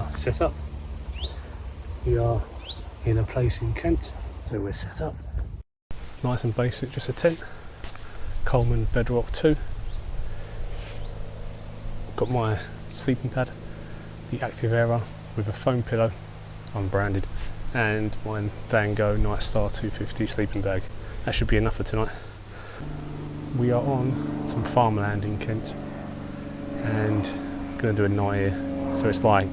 set up. We are in a place in Kent, so we're set up. Nice and basic, just a tent. Coleman Bedrock 2. Got my sleeping pad, the Active Era with a foam pillow, unbranded, and my Van Gogh Night Star 250 sleeping bag. That should be enough for tonight. We are on some farmland in Kent and going to do a night here. So it's like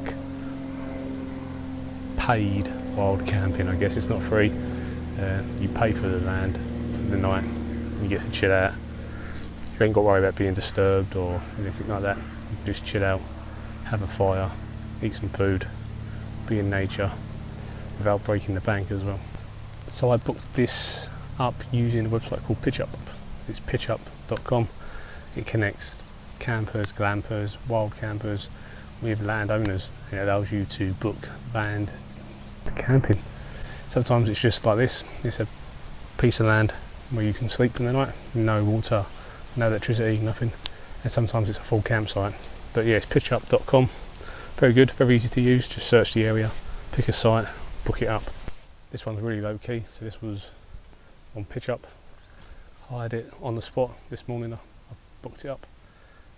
paid wild camping, I guess. It's not free. You pay for the land for the night. You get to chill out. You ain't got to worry about being disturbed or anything like that. You can just chill out, have a fire, eat some food, be in nature without breaking the bank as well. So I booked this up using a website called PitchUp. It's pitchup.com. It connects campers, glampers, wild campers with landowners. It allows you to book land camping. Sometimes it's just like this. It's a piece of land where you can sleep in the night. No water, no electricity, nothing. And sometimes it's a full campsite. But yeah, it's pitchup.com. Very good, very easy to use. Just search the area, pick a site, book it up. This one's really low key, so this was on PitchUp. Hired it on the spot this morning. I booked it up.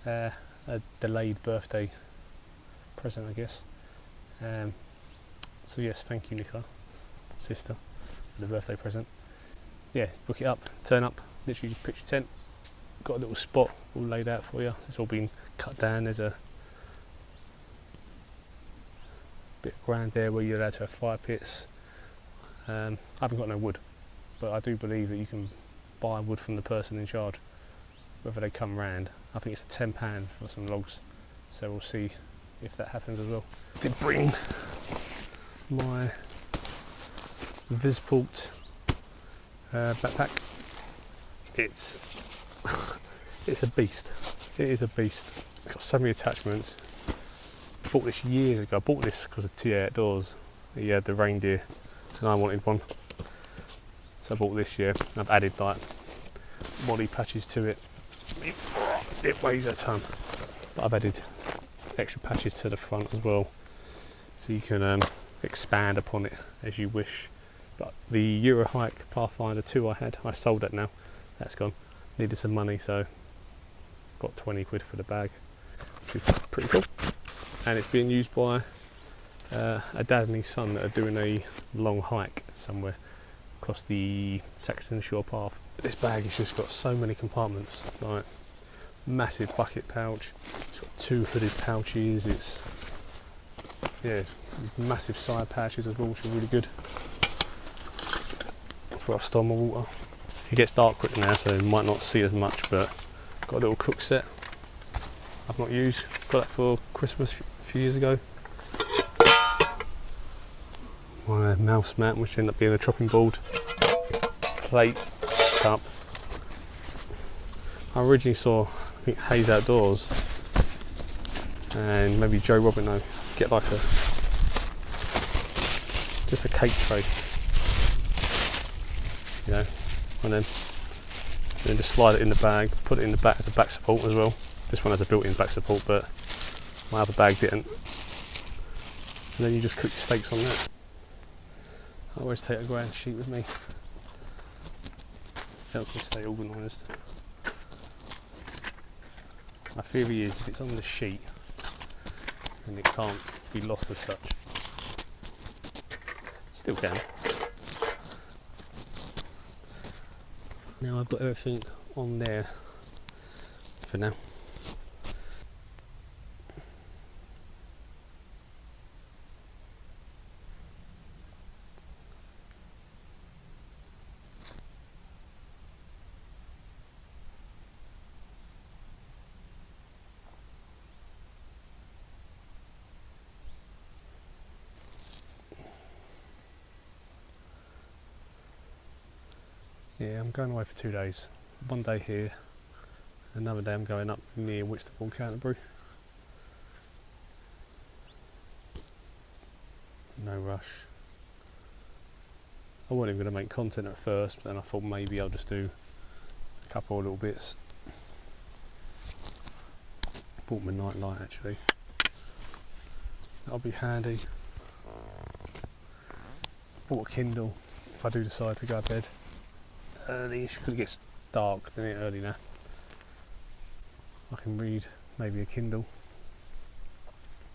A delayed birthday present, I guess. So yes, thank you, Nicola, sister, for the birthday present. Yeah, book it up, turn up, literally just pitch your tent. Got a little spot all laid out for you. It's all been cut down. There's a bit of ground there where you're allowed to have fire pits. I haven't got no wood, but I do believe that you can buy wood from the person in charge, whether they come round. I think it's a £10 for some logs, so we'll see if that happens as well. I did bring my Visport backpack. It's a beast. It is a beast. It's got so many attachments. I bought this years ago. I bought this because of TA Outdoors. He had the reindeer and I wanted one. So I bought this year. I've added like body patches to it. It weighs a ton. But I've added extra patches to the front as well. So you can expand upon it as you wish. But the Eurohike Pathfinder 2 I sold that now. That's gone. Needed some money, so got 20 quid for the bag, which is pretty cool. And it's being used by a dad and his son that are doing a long hike somewhere across the Saxon Shore Path. This bag has just got so many compartments, like massive bucket pouch, it's got 2 hooded pouches, it's massive side pouches as well, which is really good. That's where I store my water. It gets dark quick now, so you might not see as much, but got a little cook set I've not used. Got that for Christmas a few years ago. My mouse mat, which ended up being a chopping board, plate, cup. I originally saw, I think, Hayes Outdoors, and maybe Joe Robin, get like just a cake tray, you know. And then just slide it in the bag, put it in the back as a back support as well. This one has a built-in back support, but my other bag didn't. And then you just cook your steaks on that. I always take a ground sheet with me. Helps me stay organised. My theory is if it's on the sheet, then it can't be lost as such. Still can. Now I've got everything on there for now. Yeah, I'm going away for 2 days. One day here, another day I'm going up near Whitstable, Canterbury. No rush. I wasn't even going to make content at first, but then I thought maybe I'll just do a couple of little bits. Bought my night light actually. That'll be handy. Bought a Kindle if I do decide to go to bed early-ish, because it gets dark, isn't it, early now. I can read maybe a Kindle.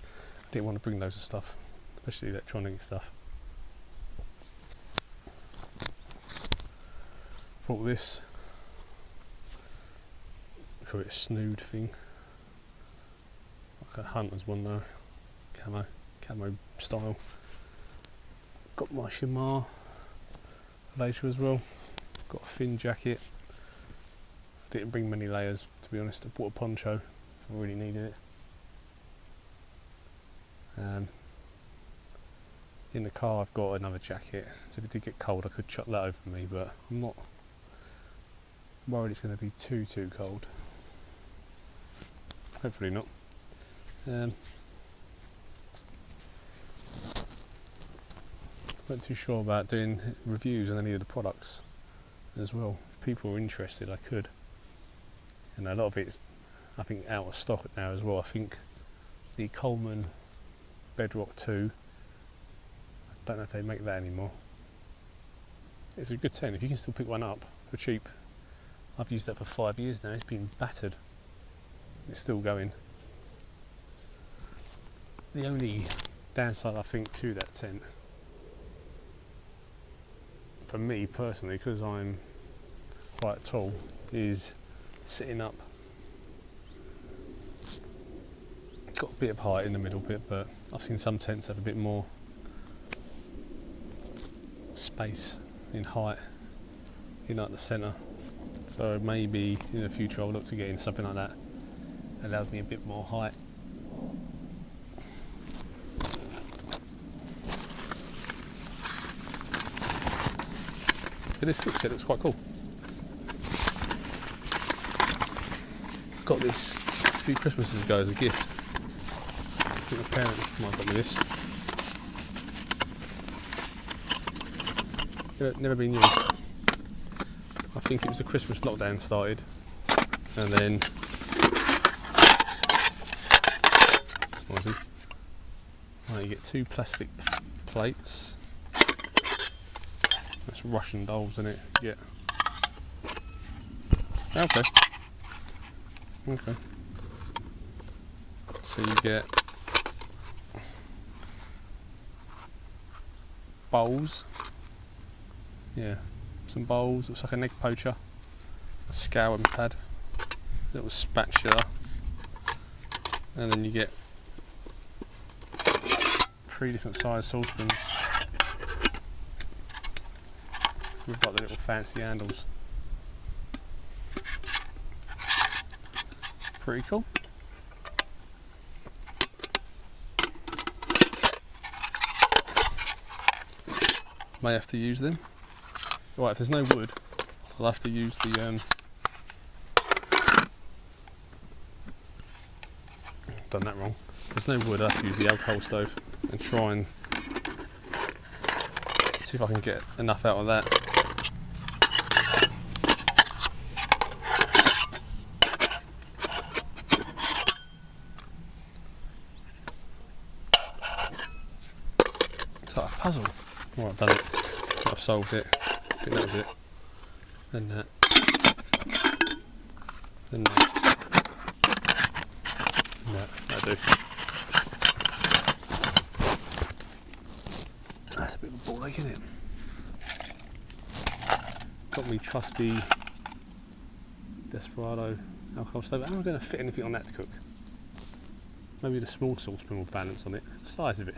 I didn't want to bring loads of stuff, especially electronic stuff. Brought this, call it a snood thing, like a hunter's one though, camo style. Got my Shibata for later as well. Got a thin jacket. Didn't bring many layers, to be honest. I bought a poncho if I really needed it. In the car I've got another jacket, so if it did get cold I could chuck that over me, but I'm not worried it's going to be too cold. Hopefully not. Weren't too sure about doing reviews on any of the products as well. If people were interested, I could. And a lot of it's, I think, out of stock now as well. I think the Coleman Bedrock 2, I don't know if they make that anymore. It's a good 10 if you can still pick one up for cheap. I've used that for 5 years now. It's been battered. It's still going. The only downside I think to that tent, for me personally, because I'm quite tall, is sitting up. It's got a bit of height in the middle bit, but I've seen some tents have a bit more space in height in like the centre. So maybe in the future I'll look to get in something like that. It allows me a bit more height. But this cook set looks quite cool. Got this a few Christmases ago as a gift. I think my parents might have got me this. Never been used. I think it was the Christmas lockdown started, and then it's noisy. Right, you get 2 plastic plates. That's Russian dolls, isn't it? Yeah. Okay. Okay. So you get bowls. Yeah. Some bowls. Looks like an egg poacher. A scouring pad. A little spatula. And then you get 3 different size saucepans with like the little fancy handles. Pretty cool. May have to use them. Right, if there's no wood, I'll have to use the done that wrong. If there's no wood, I'll have to use the alcohol stove and try and see if I can get enough out of that. It's like a puzzle. Right, I've done it. I've solved it. I think that was it. Then that. Then that. And that. That'll do. That's a bit of a ball ache, isn't it? Got me trusty Desperado alcohol stove. How am I going to fit anything on that to cook? Maybe the small saucepan will balance on it. The size of it.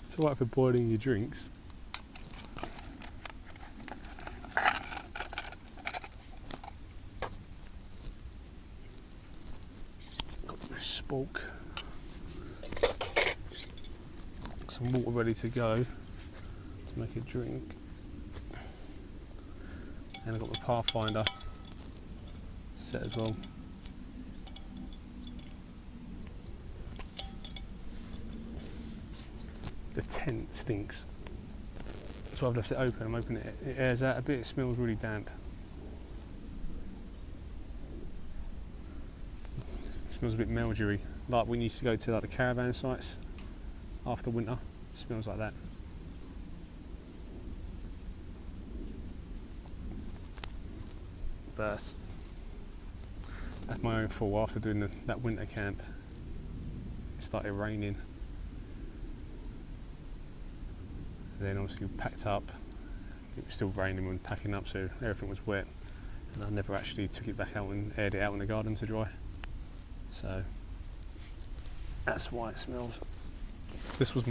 It's alright for boiling your drinks. Got my spork. Some water ready to go to make a drink. And I've got my Pathfinder set as well. The tent stinks, so I've left it open. I'm opening it. It airs out a bit. It smells really damp. It smells a bit mildewy, like when you used to go to like the caravan sites after winter. It smells like that. But that's my own fault. After doing that winter camp, it started raining. And then obviously we packed up. It was still raining when packing up, so everything was wet. And I never actually took it back out and aired it out in the garden to dry. So that's why it smells. This was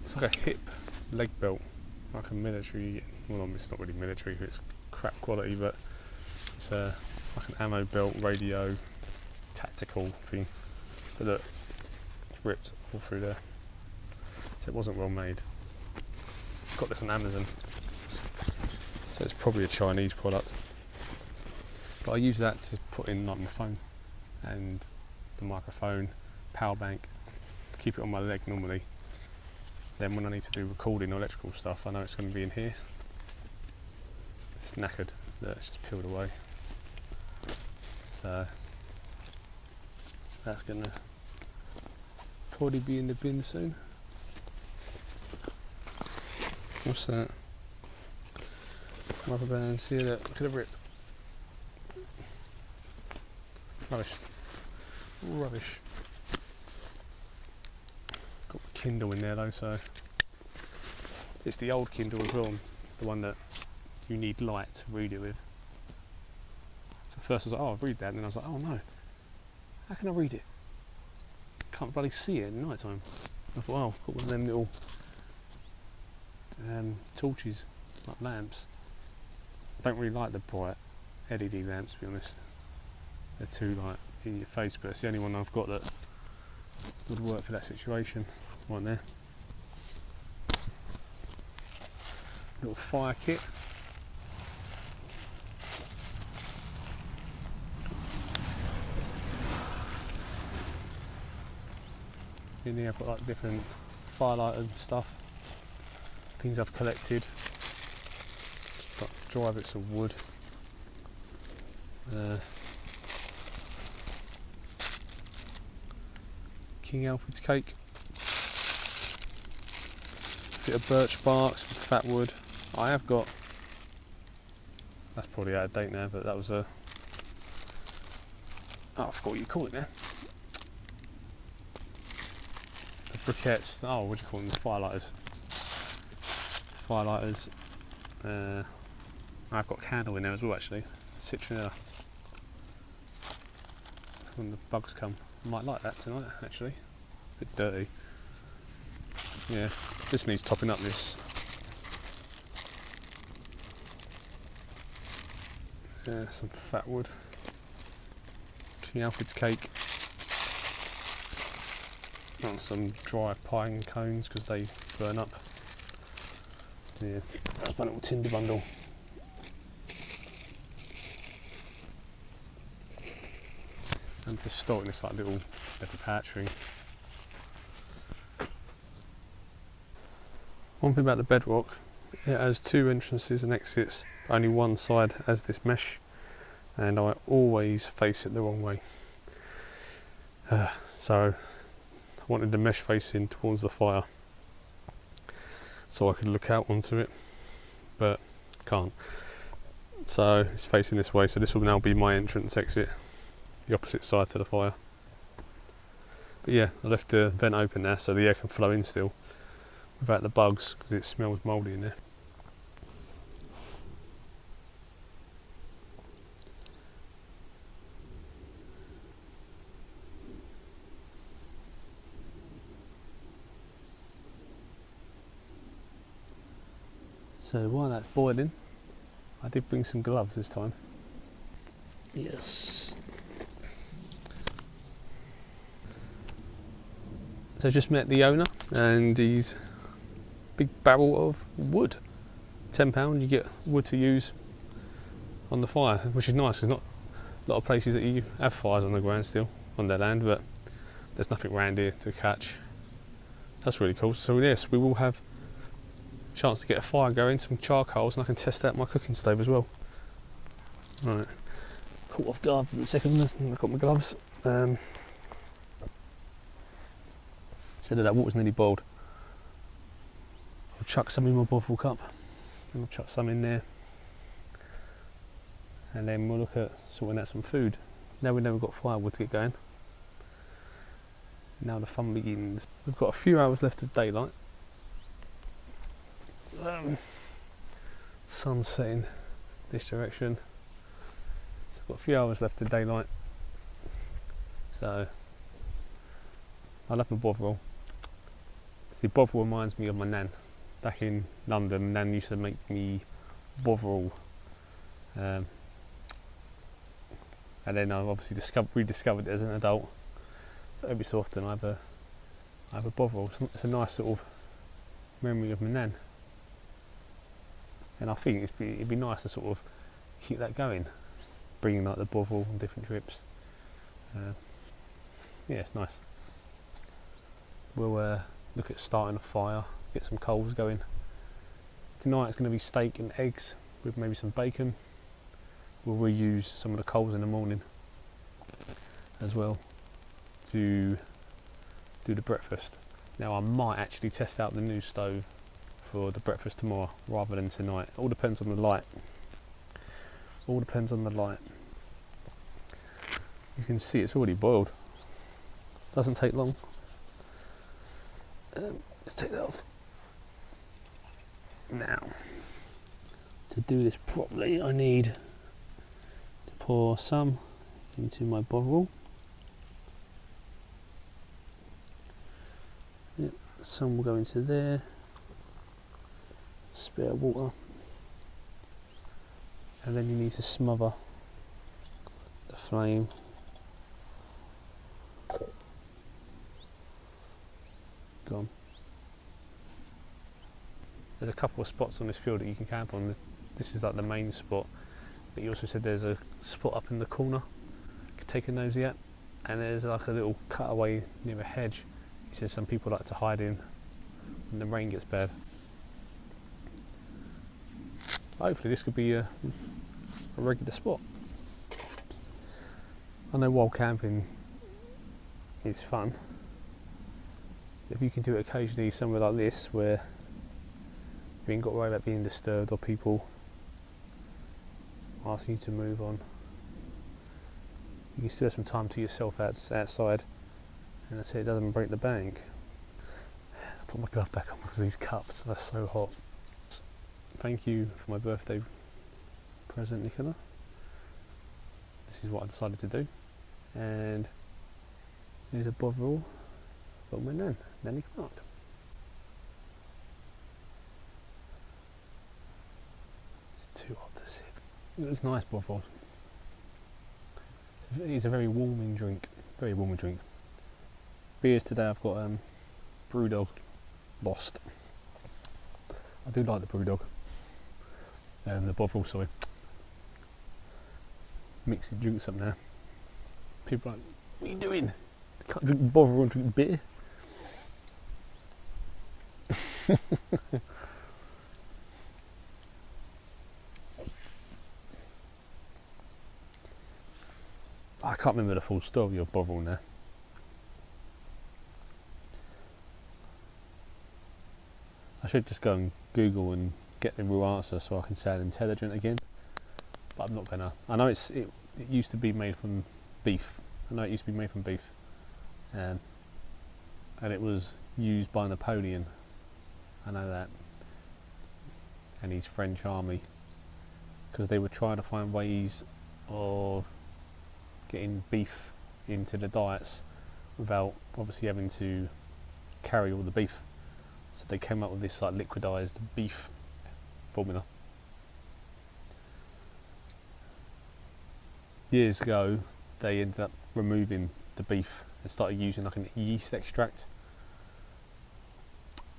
it's like a hip leg belt, like a military, well it's not really military, it's crap quality, but it's like an ammo belt, radio, tactical thing. But look, it's ripped all through there. So it wasn't well made. Got this on Amazon. So it's probably a Chinese product. But I use that to put in like my phone and the microphone, power bank, keep it on my leg normally. Then when I need to do recording or electrical stuff, I know it's going to be in here. It's knackered, it's just peeled away. So that's going to probably be in the bin soon. What's that? Rubber band, see that? Look at the rip. Rubbish. Rubbish. Got the Kindle in there though, so it's the old Kindle as well, the one that you need light to read it with. So first I was like, oh, I'll read that, and then I was like, oh no, how can I read it? Can't bloody see it at night time. I thought, oh, I've got one of them little torches, like lamps. I don't really like the bright LED lamps, to be honest. They're too like in your face, but it's the only one I've got that would work for that situation. Right there. Little fire kit. In here I've got like different firelighter and stuff. Things I've collected. Got dry bits of wood. King Alfred's cake. Bit of birch bark, some fat wood. I have got, that's probably out of date now, but that was a, oh, I forgot what you call it now. The briquettes, oh, what do you call them? Firelighters. Firelighters. I've got a candle in there as well actually. Citronella. When the bugs come. I might like that tonight actually. A bit dirty. Yeah, this needs topping up, this. Yeah, some fat wood. King Alfred's cake. And some dry pine cones because they burn up. Yeah, that's my little tinder bundle. I'm just storing this like little patchery. One thing about the bedrock, it has two entrances and exits, only one side has this mesh, and I always face it the wrong way. So I wanted the mesh facing towards the fire so I could look out onto it, but can't. So it's facing this way, so this will now be my entrance exit, the opposite side to the fire. But yeah, I left the vent open there so the air can flow in still without the bugs, because it smells mouldy in there. So while that's boiling, I did bring some gloves this time. Yes. So I just met the owner, and he's big barrel of wood. £10, you get wood to use on the fire, which is nice. There's not a lot of places that you have fires on the ground still, on their land, but there's nothing around here to catch. That's really cool. So yes, we will have a chance to get a fire going, some charcoals, and I can test out my cooking stove as well. Right, caught off guard for a second. I've got my gloves. So that water's nearly boiled. I'll chuck some in my Bovril cup, and I'll chuck some in there, and then we'll look at sorting out some food. Now we know we've got firewood to get going. Now the fun begins. We've got a few hours left of daylight. Sun's setting this direction. So I've got a few hours left of daylight. So I love my Bovril. See, Bovril reminds me of my nan. Back in London, Nan used to make me Bovril. And then I've obviously rediscovered it as an adult. So every so often I have a Bovril. It's a nice sort of memory of my nan. And I think it'd be nice to sort of keep that going, bringing like the Bovril on different trips. Yeah, it's nice. We'll look at starting a fire, get some coals going. Tonight it's going to be steak and eggs with maybe some bacon. We'll reuse some of the coals in the morning as well to do the breakfast. Now I might actually test out the new stove for the breakfast tomorrow rather than tonight. All depends on the light. All depends on the light. You can see it's already boiled. Doesn't take long. Let's take that off. Now, to do this properly, I need to pour some into my Bovril. Yep, some will go into there. Spare water. And then you need to smother the flame. Gone. There's a couple of spots on this field that you can camp on. This is like the main spot, but you also said there's a spot up in the corner you could take a nosy at, and there's like a little cutaway near a hedge. He says some people like to hide in when the rain gets bad. Hopefully this could be a regular spot. I know wild camping is fun. If you can do it occasionally somewhere like this where you ain't got to worry about being disturbed or people asking you to move on, you can still have some time to yourself outside, and that's it, it doesn't break the bank. I put my glove back on because these cups are so hot. Thank you for my birthday present, Nicola. This is what I decided to do, and here's a Bovril for my Nanny Clark. It's too hot to sip. It's nice Bovril. It's a very warming drink. Very warming drink. Beers today I've got Brewdog Lost. I do like the Brewdog. The Bovril, sorry. Mix the drinks up now. People are like, what are you doing? You can't drink Bovril and drink beer. I can't remember the full story of Bovril now. I should just go and Google and get the real answer so I can sound intelligent again, but I'm not gonna. I know it used to be made from beef. I know it used to be made from beef, and it was used by Napoleon. I know that, and his French army, because they were trying to find ways of getting beef into the diets without obviously having to carry all the beef. So they came up with this like liquidized beef formula. Years ago, they ended up removing the beef and started using like an yeast extract,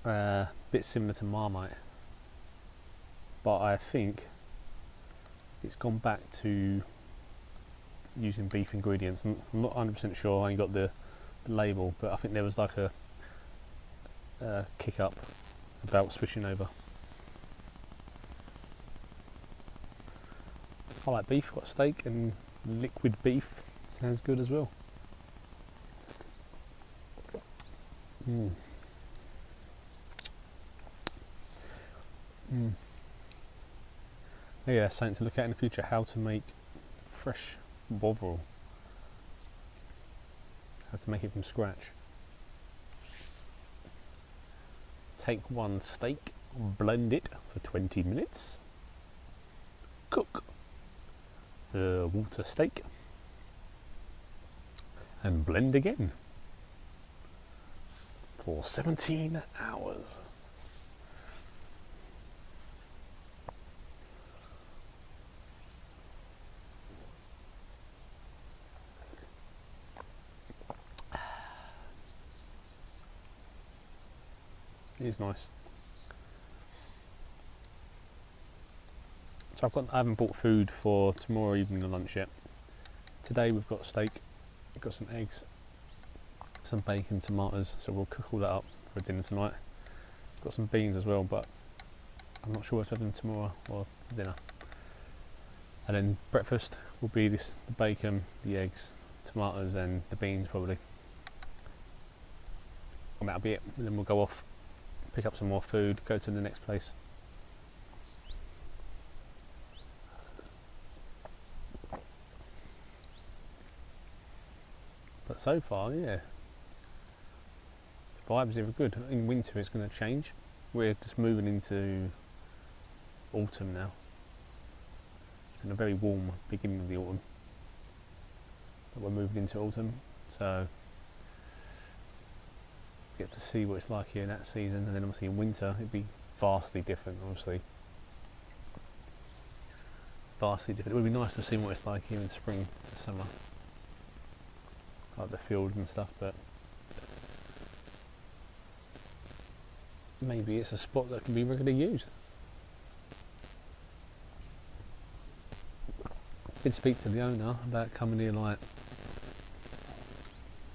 bit similar to Marmite, but I think it's gone back to using beef ingredients. I'm not 100% sure. I ain't got the label, but I think there was like a kick up about switching over. I like beef. Got steak and liquid beef sounds good as well. Yeah, something to look at in the future, how to make fresh Bovril. How to make it from scratch. Take one steak, blend it for 20 minutes. Cook the water steak and blend again for 17 hours. It is nice. So I haven't bought food for tomorrow evening or lunch yet. Today we've got steak, we've got some eggs, some bacon, tomatoes, so we'll cook all that up for dinner tonight. Got some beans as well, but I'm not sure what to have them tomorrow or dinner. And then breakfast will be the bacon, the eggs, tomatoes and the beans probably. And that'll be it. And then we'll go off, pick up some more food, go to the next place. But so far, yeah, the vibes are good. In winter it's going to change. We're just moving into autumn now, and a very warm beginning of the autumn. But we're moving into autumn, so get to see what it's like here in that season. And then obviously in winter it'd be vastly different. Obviously, vastly different. It would be nice to see what it's like here in spring and summer, like the field and stuff, but maybe it's a spot that can be regularly used. Did speak to the owner about coming here like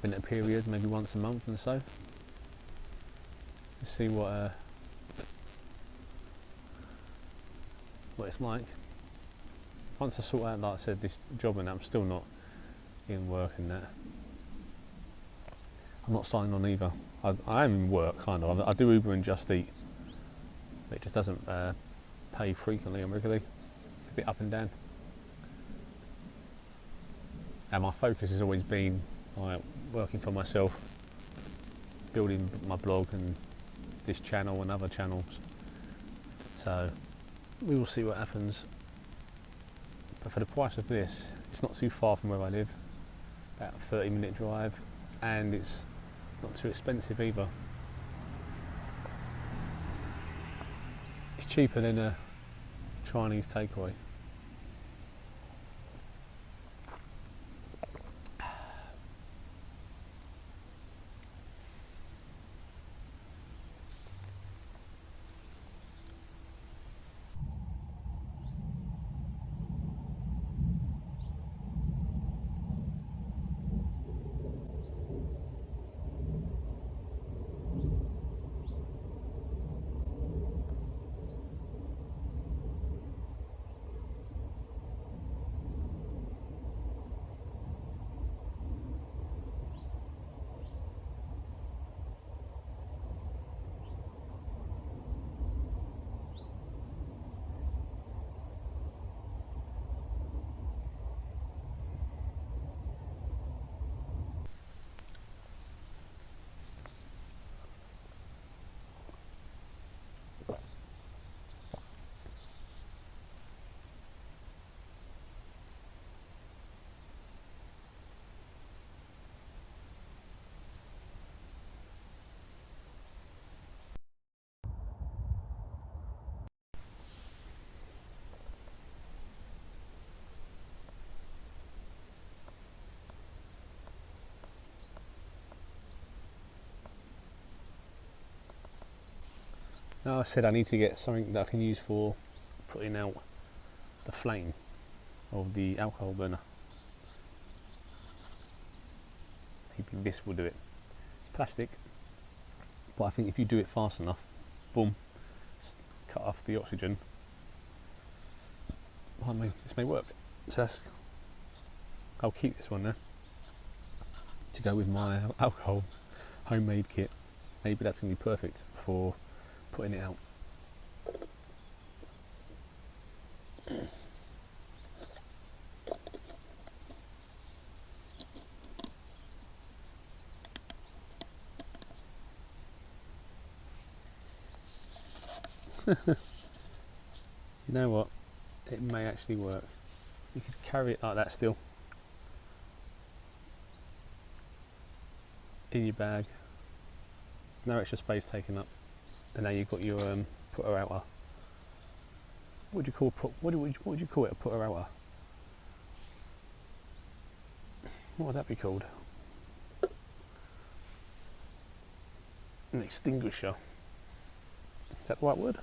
winter periods, maybe once a month and so, to see what it's like. Once I sort out, like I said, this job and that, I'm still not in work and that. I'm not signing on either. I am in work, kind of. I do Uber and Just Eat. It just doesn't pay frequently and regularly. It's a bit up and down. And my focus has always been like working for myself, building my blog and this channel and other channels. So we will see what happens. But for the price of this, it's not too far from where I live. About a 30-minute drive, and it's not too expensive either. It's cheaper than a Chinese takeaway. Now I said I need to get something that I can use for putting out the flame of the alcohol burner. Maybe this will do it. It's plastic, but I think if you do it fast enough, boom, cut off the oxygen. This may work. So I'll keep this one now to go with my alcohol homemade kit. Maybe that's going to be perfect for putting it out. You know what? It may actually work. You could carry it like that still in your bag. No extra space taken up, and now you've got your putter outer. What would you call it? A putter outer? What would that be called? An extinguisher. Is that the right word?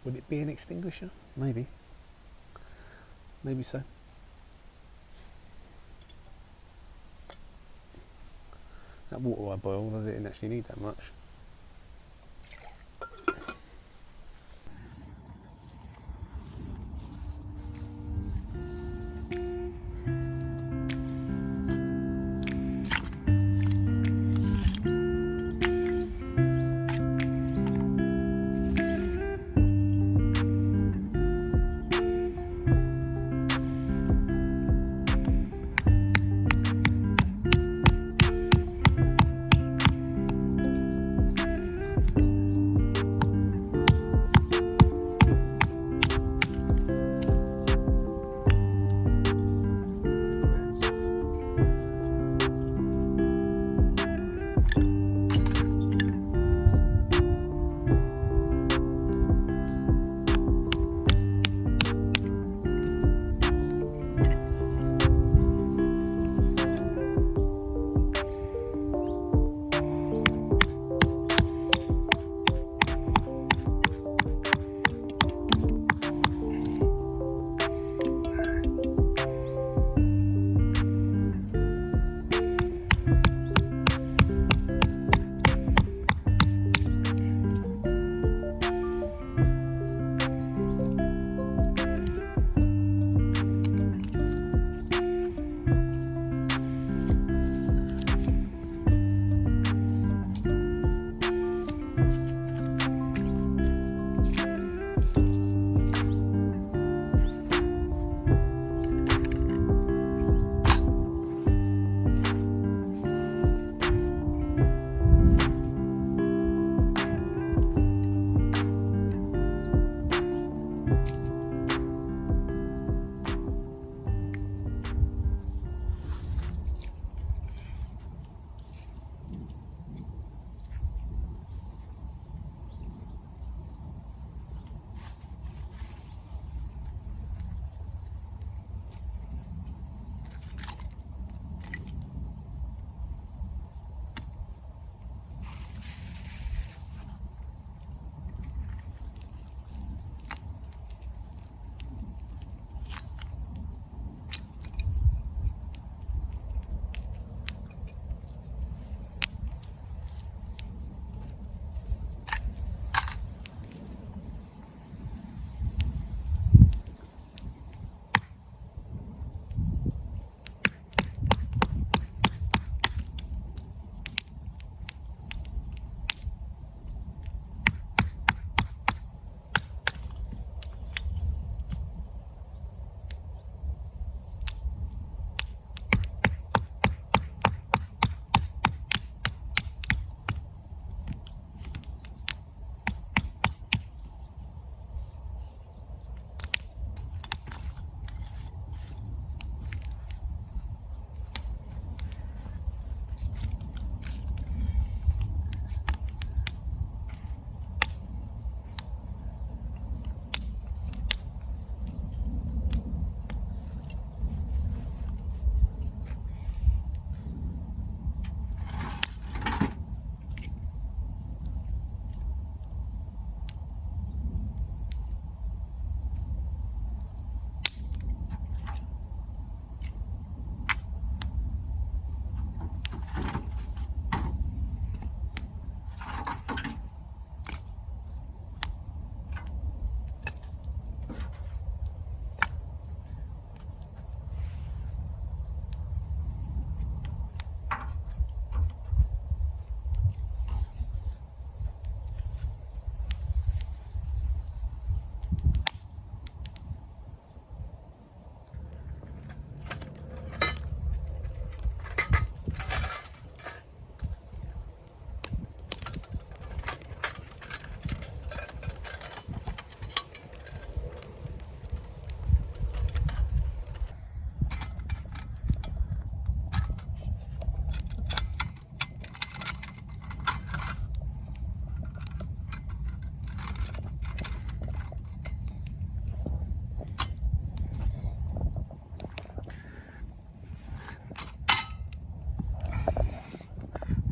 Would it be an extinguisher? Maybe. Maybe so. That water I boiled, I didn't actually need that much.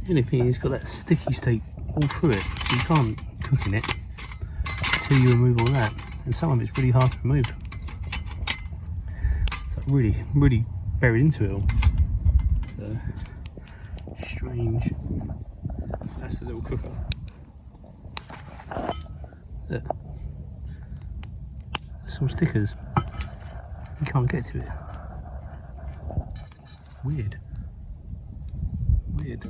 The only thing is, it's got that sticky state all through it, so you can't cook in it until you remove all that. And some of it's really hard to remove. It's like really buried into it all. So, strange. That's the little cooker. Look. Some stickers. You can't get to it. Weird. Weird.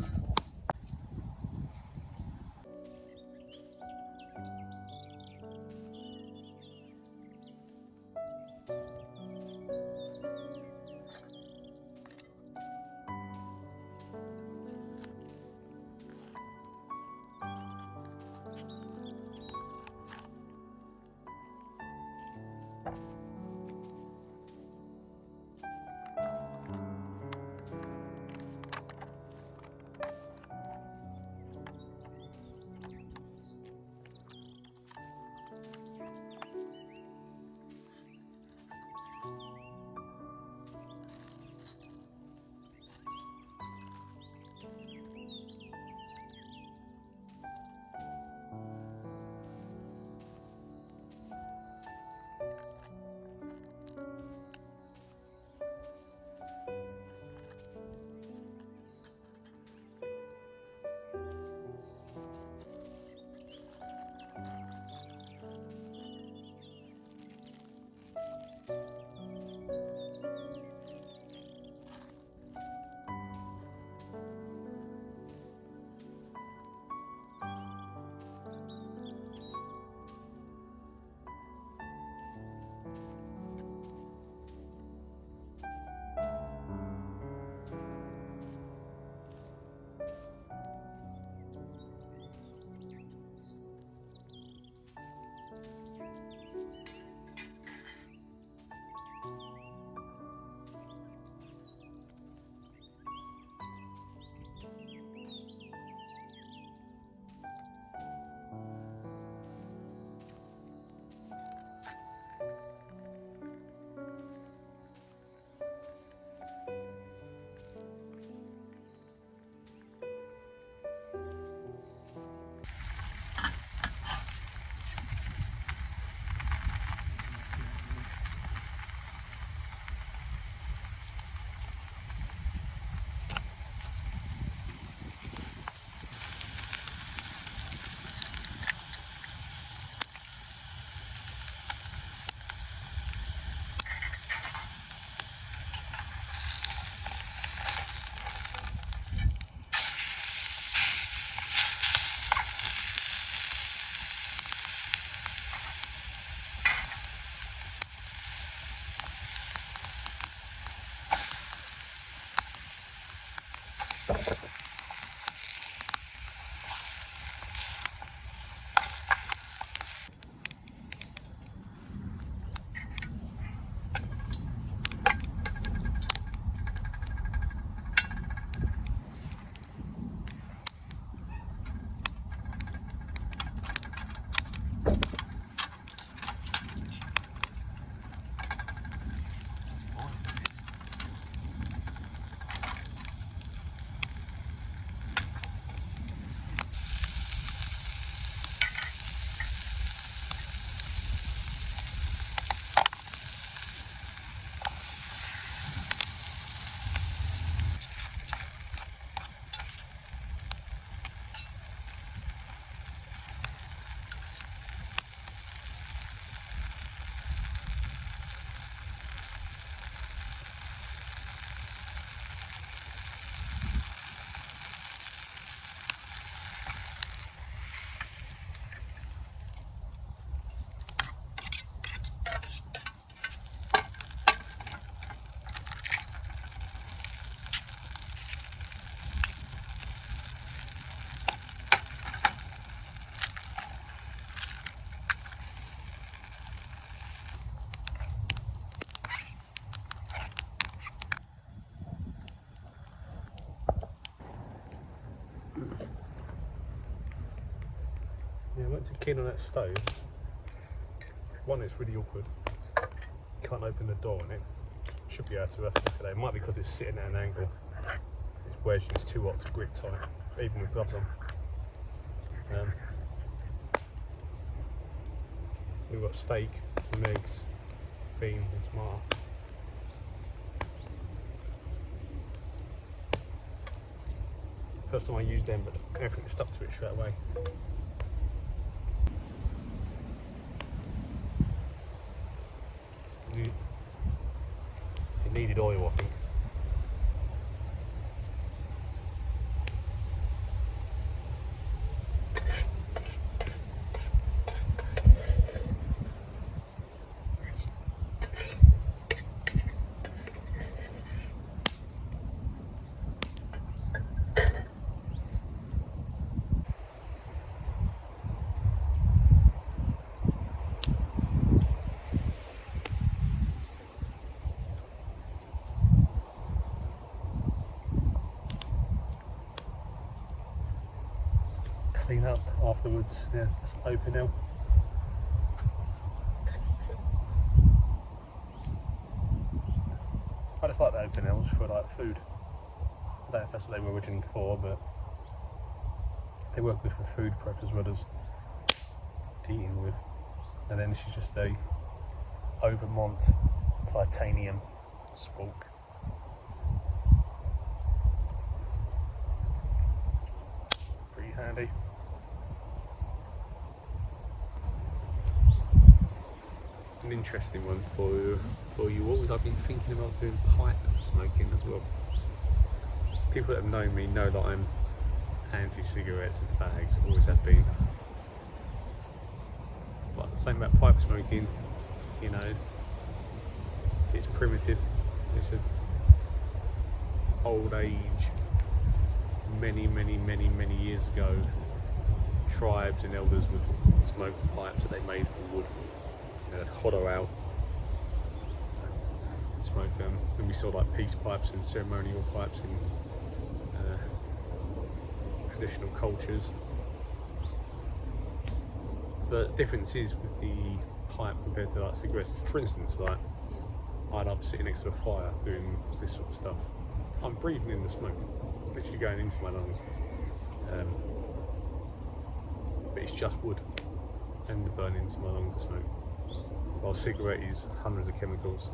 Yeah, I went too keen on that stove. One, it's really awkward. You can't open the door on it. Should be able to look at it. It might be because it's sitting at an angle. It's wedged and it's too hot to grip tight. even with gloves on. We've got steak, some eggs, beans and tomato. First time I used them, but everything stuck to it straight away. It needed oil, I think. Clean up afterwards. Yeah, it's open now. I just like the open L's for like food. I don't know if that's what they were originally for, but they work good for food prep as well as eating with. And then this is just a Overmont titanium spork. Pretty handy. An interesting one for you all is I've been thinking about doing pipe smoking as well. People that have known me know that I'm anti-cigarettes and fags, always have been. But the same about pipe smoking, you know, it's primitive. It's an old age, many years ago, tribes and elders would smoke pipes that they made from wood. They'd hollow out, smoke them, and we saw like peace pipes and ceremonial pipes in traditional cultures. The difference is with the pipe compared to like cigarettes. For instance, like I love sitting next to a fire doing this sort of stuff. I'm breathing in the smoke. It's literally going into my lungs. But it's just wood and burning into my lungs, the smoke. While cigarette is hundreds of chemicals,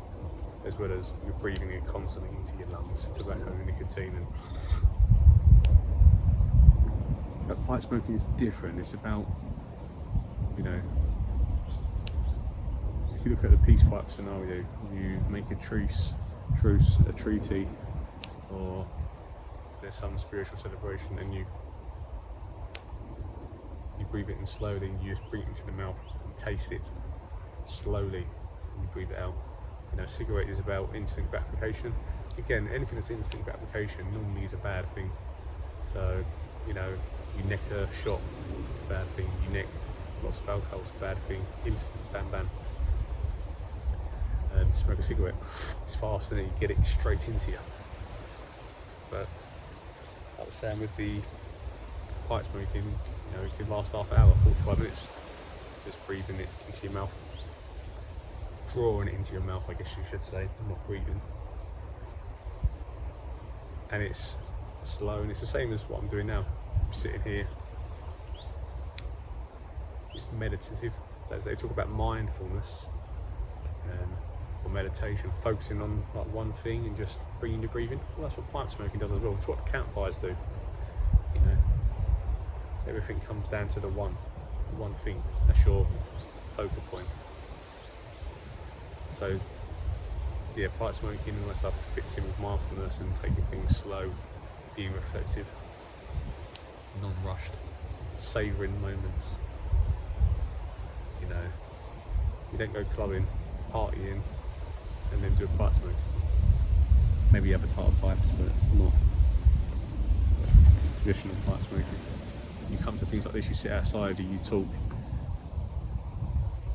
as well as you're breathing it constantly into your lungs, tobacco and nicotine. And but pipe smoking is different. It's about, you know, if you look at the peace pipe scenario, you make a truce, a treaty, or there's some spiritual celebration, and you breathe it in slowly. You just bring it into the mouth and taste it slowly, and you breathe it out. You know, cigarette is about instant gratification. Again, anything that's instant gratification normally is a bad thing. So, you know, you neck a shot, it's a bad thing. You neck lots of alcohol, it's a bad thing. Instant, bam bam. Smoke a cigarette, it's fast, and then you get it straight into you. But I was saying with the pipe smoking, you know, it could last half an hour, 45 minutes, just breathing it into your mouth. Drawing it into your mouth, I guess you should say, not breathing. And it's slow, and it's the same as what I'm doing now. I'm sitting here. It's meditative. They talk about mindfulness or meditation, focusing on like one thing and just bringing your breathing. Well, that's what pipe smoking does as well. It's what the campfires do. You know, everything comes down to the one thing. That's your focal point. So, yeah, pipe smoking and all that stuff fits in with mindfulness and taking things slow, being reflective, non-rushed, savouring moments. You know, you don't go clubbing, partying, and then do a pipe smoke. Maybe you have a tighter pipes, but not traditional pipe smoking. You come to things like this, you sit outside, you talk,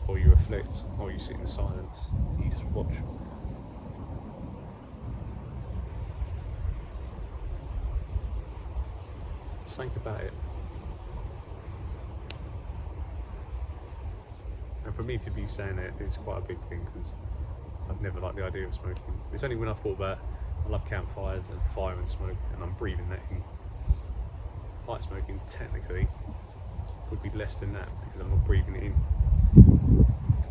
or you reflect, or you sit in silence, you just watch. Just think about it. And for me to be saying it, it's quite a big thing, because I've never liked the idea of smoking. It's only when I thought about, I love campfires and fire and smoke, and I'm breathing that in. pipe smoking, technically would be less than that because I'm not breathing it in.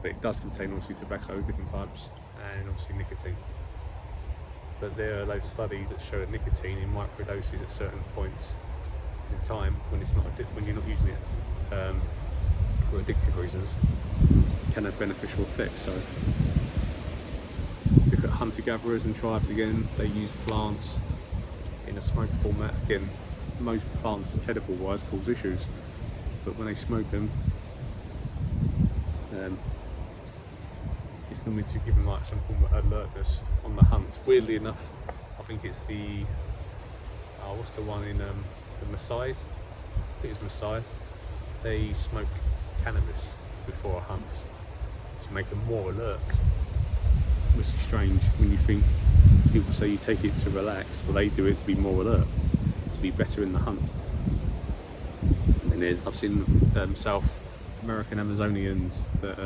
But it does contain obviously tobacco, different types, and obviously nicotine. But there are loads of studies that show that nicotine in microdoses at certain points in time, when it's not when you're not using it for addictive reasons, can have beneficial effects. So look at hunter-gatherers and tribes again. They use plants in a smoke format. Again, most plants, edible-wise, cause issues, but when they smoke them, it's normally to give them like some form of alertness on the hunt. Weirdly enough, I think it's the what's the one in the Maasai? I think it's Maasai. They smoke cannabis before a hunt to make them more alert, which is strange when you think people say you take it to relax, but they do it to be more alert, to be better in the hunt. And I've seen South American Amazonians that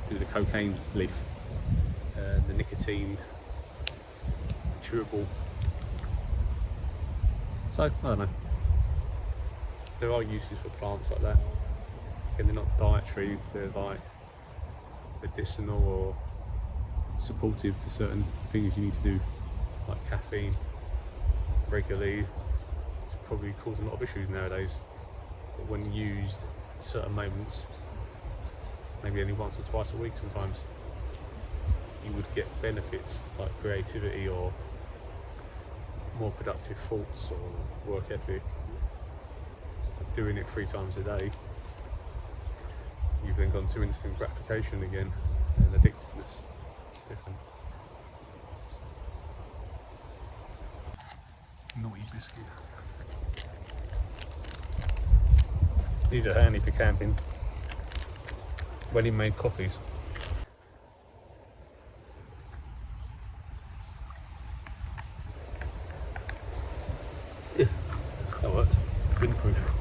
do the cocaine leaf, the nicotine chewable. So I don't know. There are uses for plants like that. Again, they're not dietary, they're like medicinal or supportive to certain things you need to do, like caffeine regularly. It's probably causing a lot of issues nowadays, but when used at certain moments, maybe only once or twice a week sometimes, you would get benefits like creativity or more productive thoughts or work ethic. Doing it 3 times a day, you've then gone to instant gratification again, and addictiveness. It's different. Naughty biscuit. These are handy for camping. Ready-made coffees. Yeah, that worked. Windproof.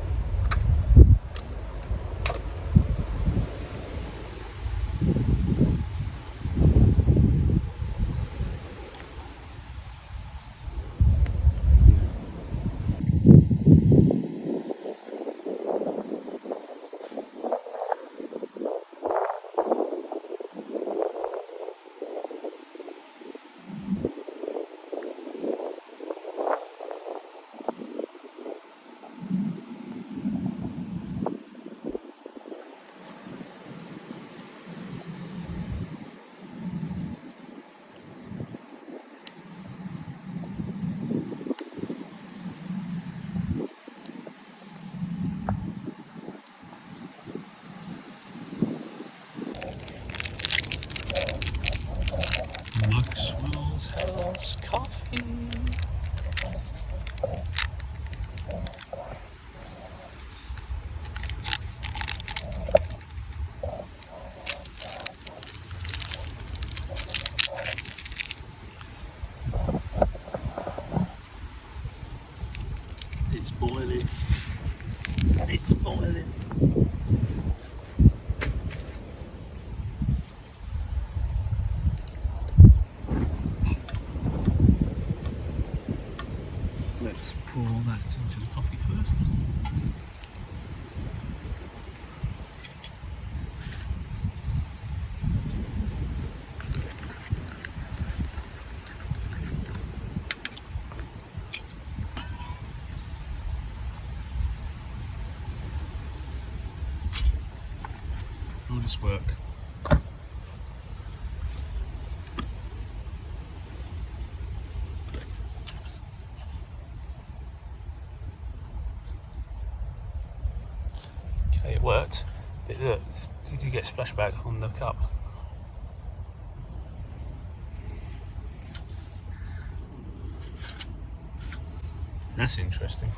Maxwell's House Coffee. It's boiling. It's boiling. Let's pour that into the coffee first. All this work. Okay, it worked. Look, you do get splashback on the cup. That's interesting.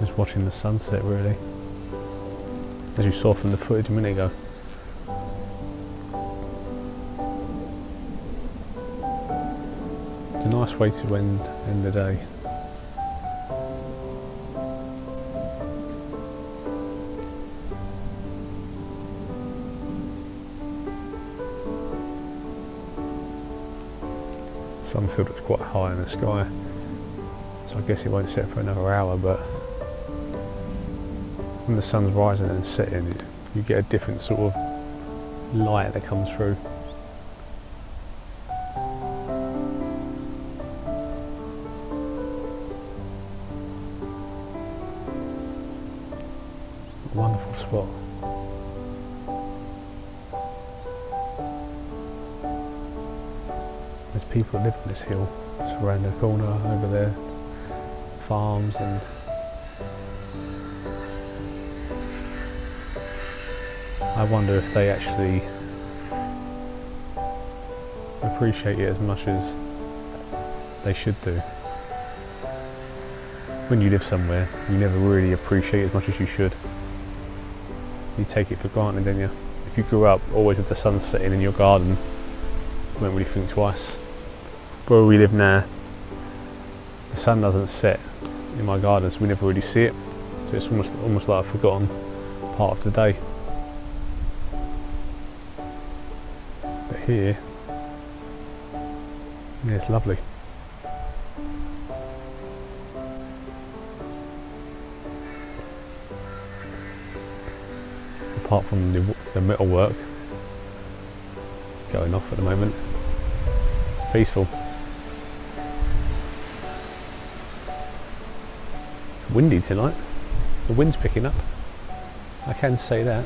Just watching the sunset really, as you saw from the footage a minute ago. It's a nice way to end the day. The sun still looks quite high in the sky, so I guess it won't set for another hour, but when the sun's rising and setting, you get a different sort of light that comes through. Wonderful spot. There's people that live on this hill, just around the corner over there, farms, and I wonder if they actually appreciate it as much as they should do. When you live somewhere, you never really appreciate it as much as you should. You take it for granted, don't you? If you grew up always with the sun setting in your garden, you won't really think twice. Where we live now, the sun doesn't set in my garden, so we never really see it. So it's almost like a forgotten part of the day. But here, yeah, it's lovely. Apart from the metal work going off at the moment, it's peaceful. Windy tonight. The wind's picking up. I can say that.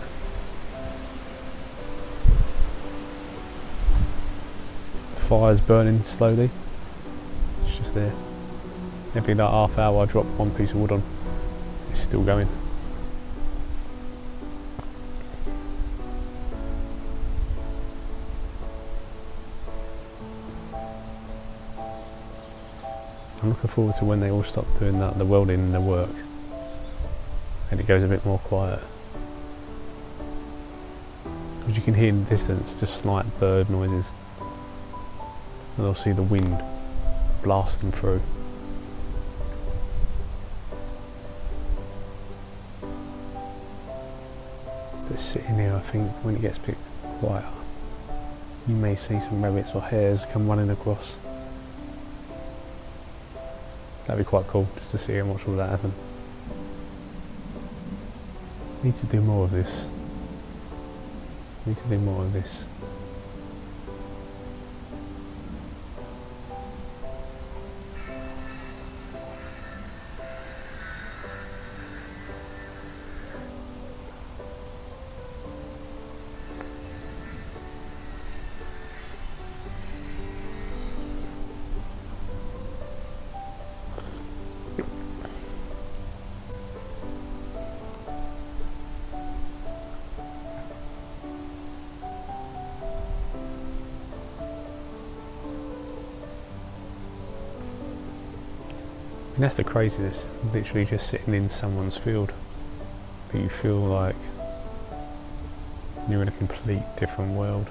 The fire's burning slowly. It's just there. Every like half hour I drop one piece of wood on. It's still going. I'm looking forward to when they all stop doing the welding and the work and it goes a bit more quiet. Because you can hear in the distance just slight bird noises, and I'll see the wind blasting through. But sitting here, I think when it gets a bit quieter, you may see some rabbits or hares come running across. That'd be quite cool, just to see and watch all that happen. Need to do more of this. Need to do more of this. And that's the craziness, literally just sitting in someone's field, but you feel like you're in a complete different world.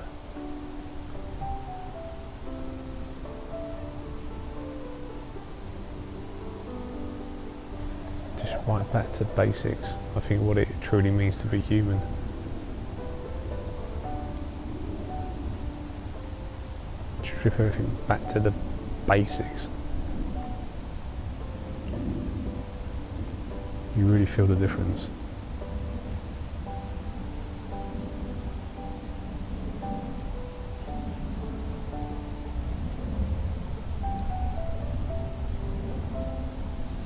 Just right back to basics, I think what it truly means to be human. Strip everything back to the basics. You really feel the difference.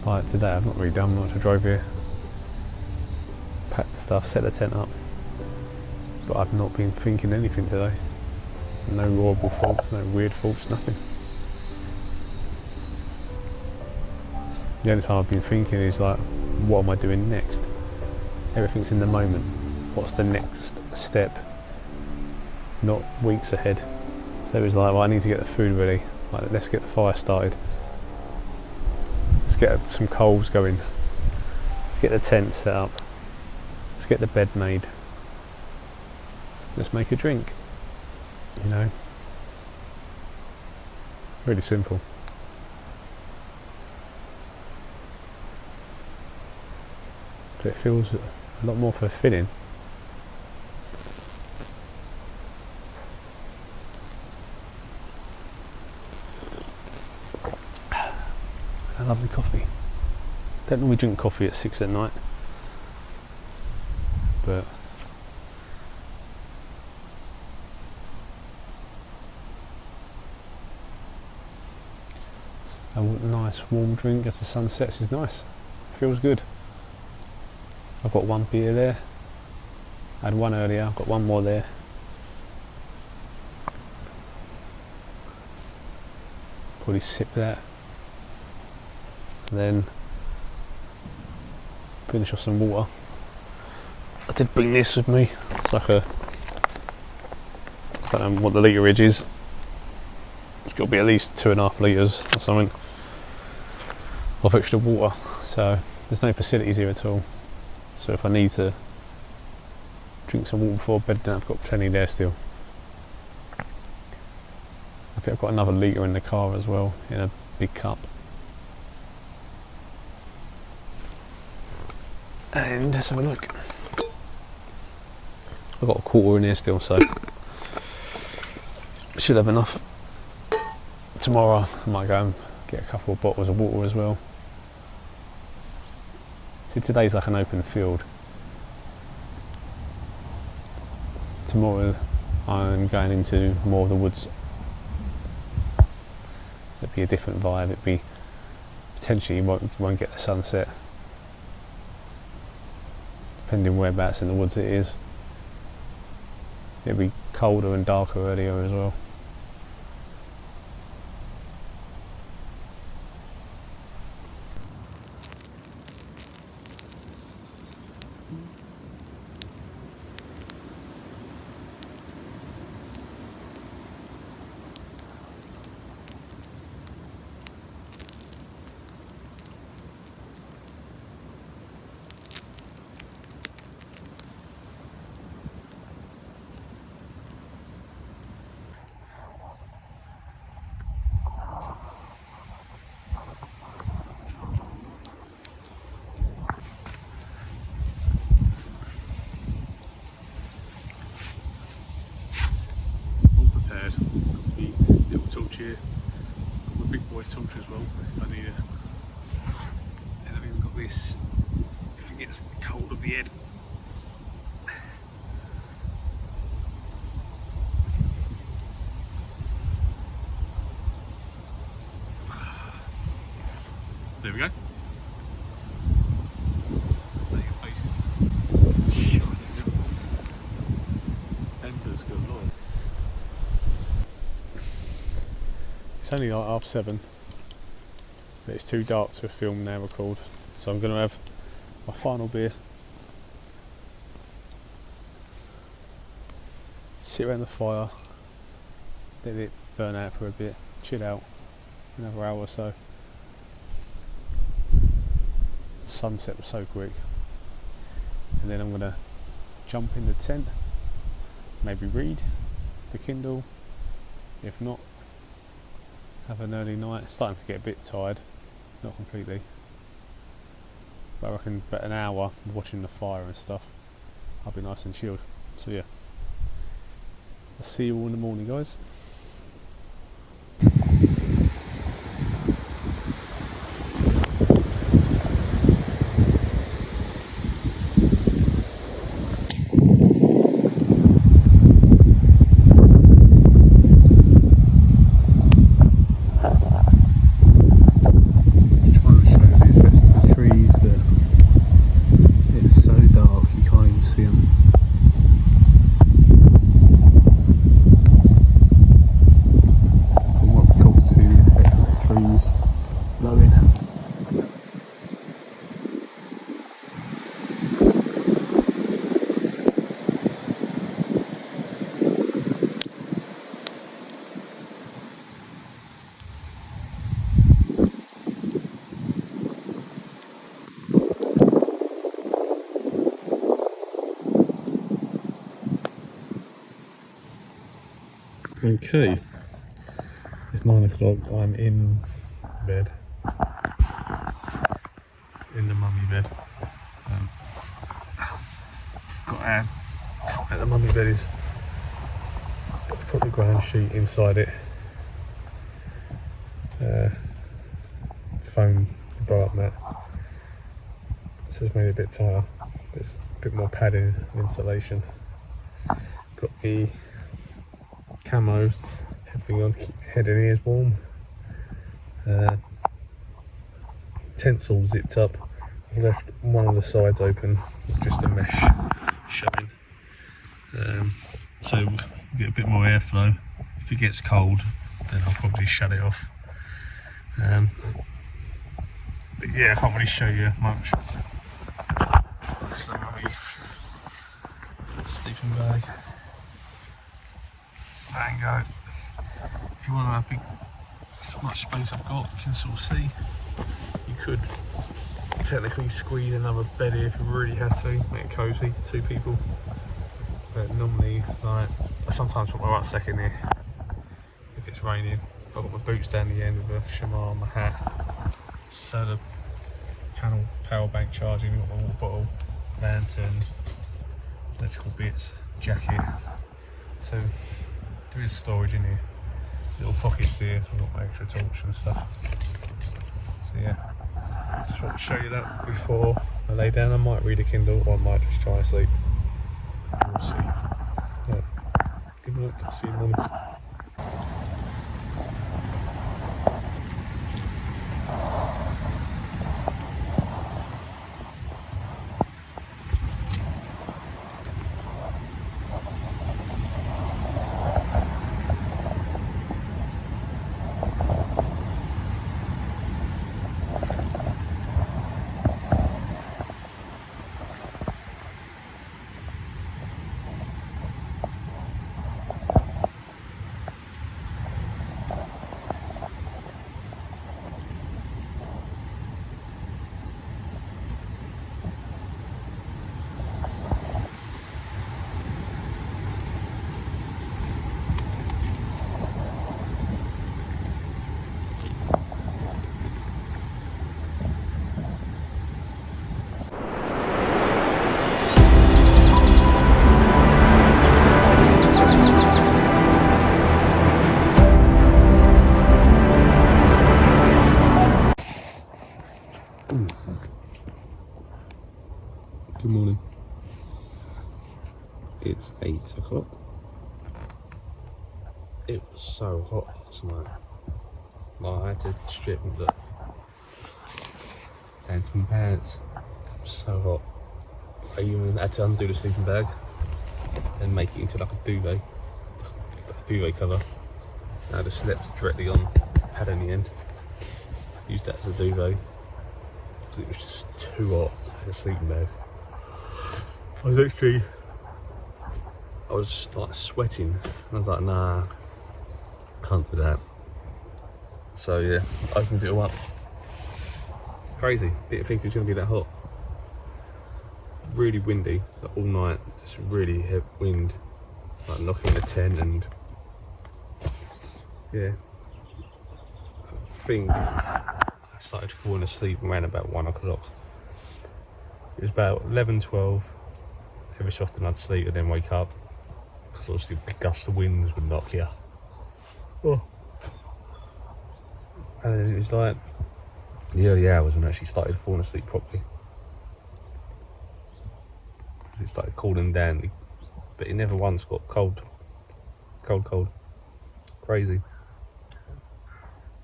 Like today, I've not really done much. I drove here, packed the stuff, set the tent up, but I've not been thinking anything today. No horrible thoughts, no weird thoughts, nothing. The only time I've been thinking is like, what am I doing next? Everything's in the moment. What's the next step? Not weeks ahead. So it was like, well, I need to get the food ready. Like, let's get the fire started. Let's get some coals going. Let's get the tent set up. Let's get the bed made. Let's make a drink. You know, really simple. But it feels a lot more fulfilling. A lovely coffee. Don't normally drink coffee at 6 at night, but a nice warm drink as the sun sets is nice. Feels good. I've got one beer there. I had one earlier, I've got one more there. Probably sip that. And then finish off some water. I did bring this with me. It's like a, I don't know what the literage is. It's got to be at least 2.5 litres or something of extra water. So there's no facilities here at all. So if I need to drink some water before bed, then I've got plenty there still. I think I've got another litre in the car as well, in a big cup. And let's have a look. I've got a quarter in here still, so should have enough. Tomorrow I might go and get a couple of bottles of water as well. See, today's like an open field. Tomorrow I'm going into more of the woods. It'd be a different vibe. It'd be potentially you won't get the sunset, depending whereabouts in the woods it is. It'd be colder and darker earlier as well. Here. Got my big boy torch as well if I need it. And I've even got this if it gets cold of the head. There we go. There your face is. Embers galore. It's only like 7:30, but it's too dark to film now record, so I'm going to have my final beer, sit around the fire, let it burn out for a bit, chill out, another hour or so. The sunset was so quick, and then I'm going to jump in the tent, maybe read the Kindle, if not have an early night. It's starting to get a bit tired, not completely, but I reckon about an hour watching the fire and stuff I'll be nice and chilled. So yeah, I'll see you all in the morning, guys. Okay, it's 9 o'clock. I'm in bed, in the mummy bed. Got how tight the mummy bed is. I've put the ground sheet inside it. Foam blow up mat. This has made it a bit tighter. There's a bit more padding and insulation. Got the camo everything on, head and ears warm. Tent's all zipped up. I've left one of the sides open, just a mesh showing. So we'll get a bit more airflow. If it gets cold, then I'll probably shut it off. But yeah, I can't really show you much. That's the mummy sleeping bag. Bango. If you want to know how big, how much space I've got, you can sort of see. You could technically squeeze another bed here if you really had to, make it cosy, 2 people. But normally, like, I sometimes put my right second here if it's raining. I've got my boots down the end with a shimmer, my hat, solar panel, power bank charging, got my water bottle, lantern, electrical bits, jacket. So there is storage in here. Little pockets here, so I've got my extra torch and stuff. So yeah, just want to show you that before I lay down. I might read a Kindle or I might just try to sleep. We'll see. Yeah. Good night, I'll see you in the morning. Good morning. It's 8 o'clock. It was so hot last night. Like, I had to strip the down to my pants. It was so hot. I even had to undo the sleeping bag and make it into like a duvet cover. I just slept directly on the pad in the end. Used that as a duvet because it was just too hot in a sleeping bag. I was like sweating and I was like, nah, can't do that. So yeah, opened it all up. Crazy, didn't think it was going to be that hot. Really windy, like all night, just really heavy wind, like knocking the tent, and yeah. I think I started falling asleep around about 1 o'clock. It was about 11, 12. Every so often I'd sleep and then wake up, because obviously the gusts of winds would knock you. Oh. And then it was like the early hours when I actually started falling asleep properly. It started cooling down, but it never once got cold. Crazy.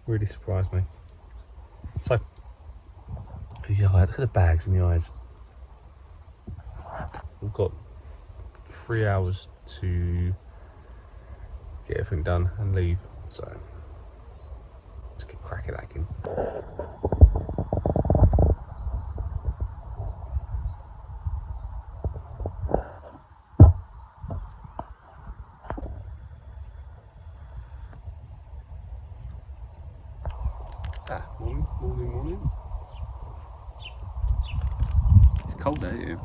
Really surprised me. So, yeah, look at the bags in the eyes. We've got 3 hours to get everything done and leave, so let's get cracking back in. Morning. It's cold out here.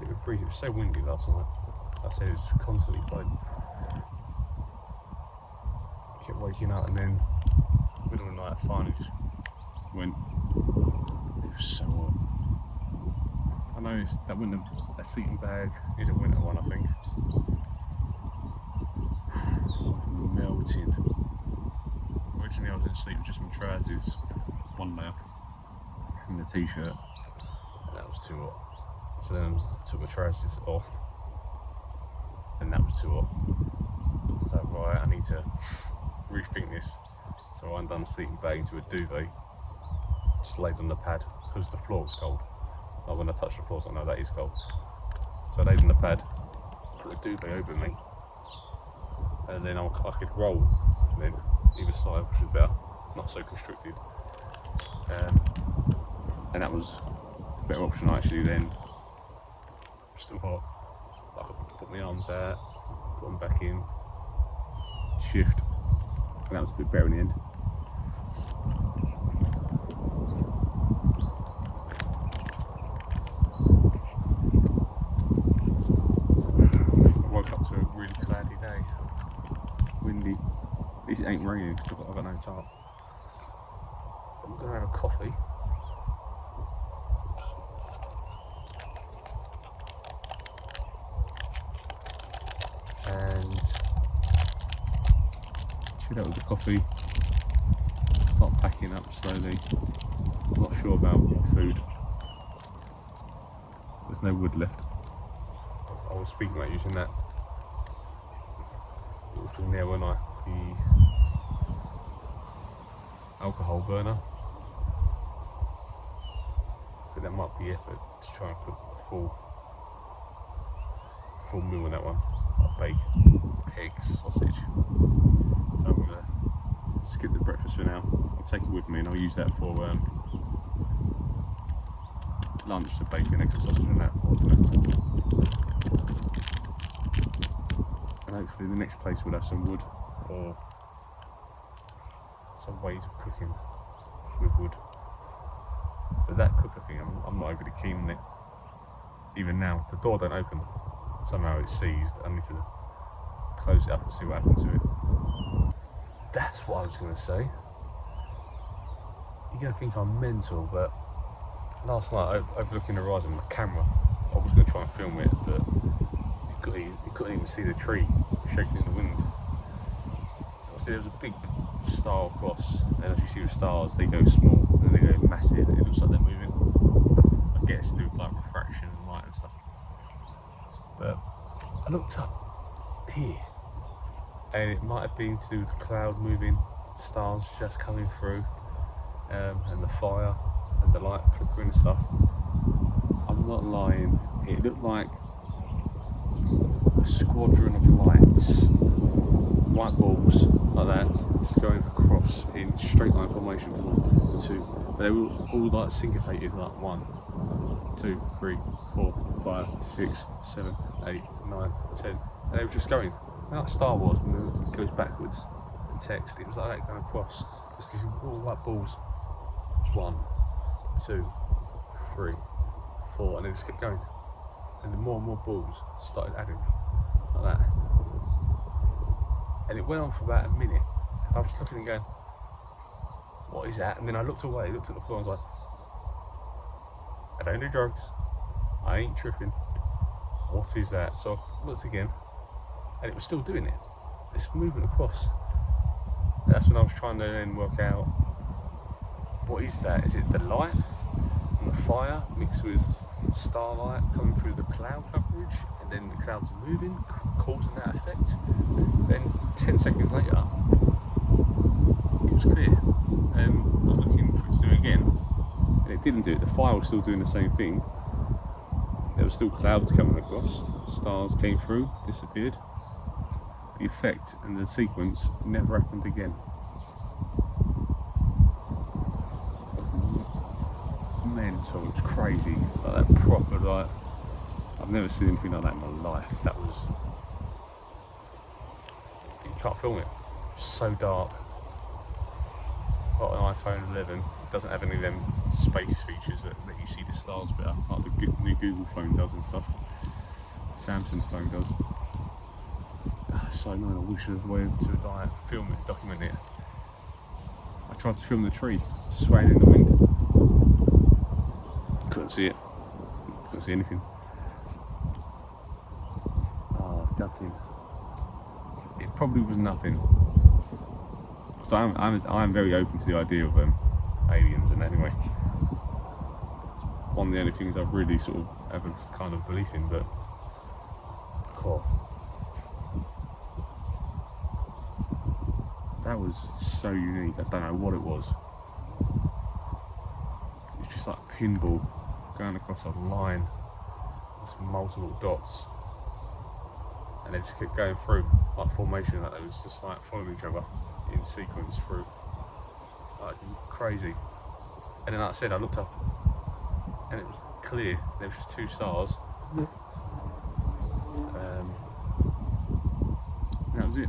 It was so windy last night. I said it was constantly blowing. kept waking up, and then middle of the night finally just went. It was so hot. I noticed that that sleeping bag is a winter one, I think. Melting. Originally I was in sleep with just my trousers, one layer, and the t-shirt, and that was too hot. So then I took my trousers off, and that was too hot. So right, I need to rethink this. So I undone the sleeping bag into a duvet, just laid on the pad, because the floor was cold. Like when I touched the floor, I was like, no, that is cold. So I laid on the pad, put a duvet over me, and then I could roll, and then either side, which was better, not so constricted. And that was a better option actually. Then still hot, I could put my arms out, put them back in, shift, and that was a bit better in the end. I woke up to a really cloudy day, windy. At least it ain't raining because I've got no tarp. I'm gonna have a coffee. And chill out with the coffee. Start packing up slowly. I'm not sure about more food. There's no wood left. I was speaking about using that little thing there, when the alcohol burner. But that might be effort to try and cook a full meal on that one. Like bacon, eggs, sausage. So I'm gonna skip the breakfast for now. I'll take it with me and I'll use that for lunch, the bacon, eggs and sausage and that. And hopefully the next place will have some wood or some ways of cooking with wood. But that cooker thing, I'm not overly keen on it. Even now, the door don't open. Somehow it's seized. I need to close it up and see what happened to it. That's what I was going to say. You're going to think I'm mental, but last night, overlooking the horizon with my camera, I was going to try and film it, but you couldn't even see the tree shaking in the wind. Obviously, there was a big star across, and as you see with stars, they go small and then they go massive, and it looks like they're moving. I guess to do with like refraction and light and stuff. But I looked up here, and it might have been to do with the cloud moving, stars just coming through, and the fire and the light flickering and stuff. I'm not lying, it looked like a squadron of lights, white balls like that, just going across in straight line formation. 1, 2, but they were all like syncopated, like 1, 2, 3, 4, 5, 6, 7, 8, 9, 10, and they were just going. Like Star Wars, when it goes backwards, the text, it was like that going across. Just these all white balls. 1, 2, 3, 4, and they just kept going. And then more and more balls started adding, like that. And it went on for about a minute. I was just looking and going, what is that? And then I looked away, looked at the floor, and I was like, I don't do drugs, I ain't tripping. What is that? So I looked again, and it was still doing it. This movement across. And that's when I was trying to then work out, what is that? Is it the light and the fire mixed with starlight coming through the cloud coverage, and then the clouds are moving, causing that effect? Then 10 seconds later, it was clear, and I was looking for it to do it again, and it didn't do it. The fire was still doing the same thing. There were still clouds coming across, stars came through, disappeared. The effect and the sequence never happened again. Mental, it was crazy, like that proper, like, I've never seen anything like that in my life. That was, you can't film it, it's so dark. Got an iPhone 11, it doesn't have any of them space features that let you see the stars better, like the new Google phone does and stuff, the Samsung phone does. it's so annoying. I wish there was a way to like film it, document it. I tried to film the tree swaying in the wind. Couldn't see it. Couldn't see anything. Oh, gutting. It probably was nothing. So I'm very open to the idea of aliens, and anyway, one of the only things I've really sort of have a kind of belief in, but cool. That was so unique. I don't know what it was. It's just like a pinball going across a line with multiple dots, and they just kept going through like formation, like they was just like following each other in sequence through, like crazy. And then, like I said, I looked up and it was clear. There was just 2 stars. That was it.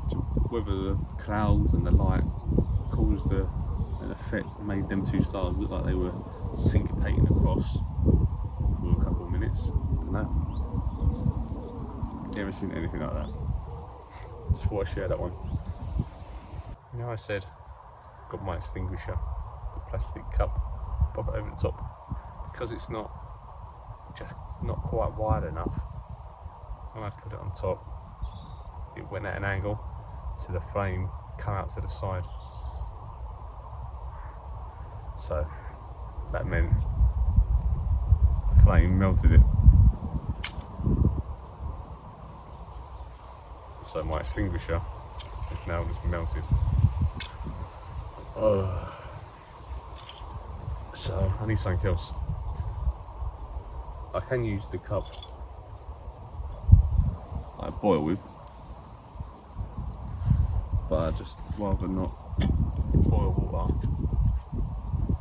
So whether the clouds and the light caused an effect, made them 2 stars look like they were syncopating across for a couple of minutes. No, never seen anything like that. Just thought I'd share that one. You know, I said got my extinguisher, the plastic cup, pop it over the top, because it's not quite wide enough. When I put it on top, it went at an angle, so the flame come out to the side. So that meant the flame melted it. So my extinguisher is now just melted. So I need something else. I can use the cup I boil with, but I just rather not boil water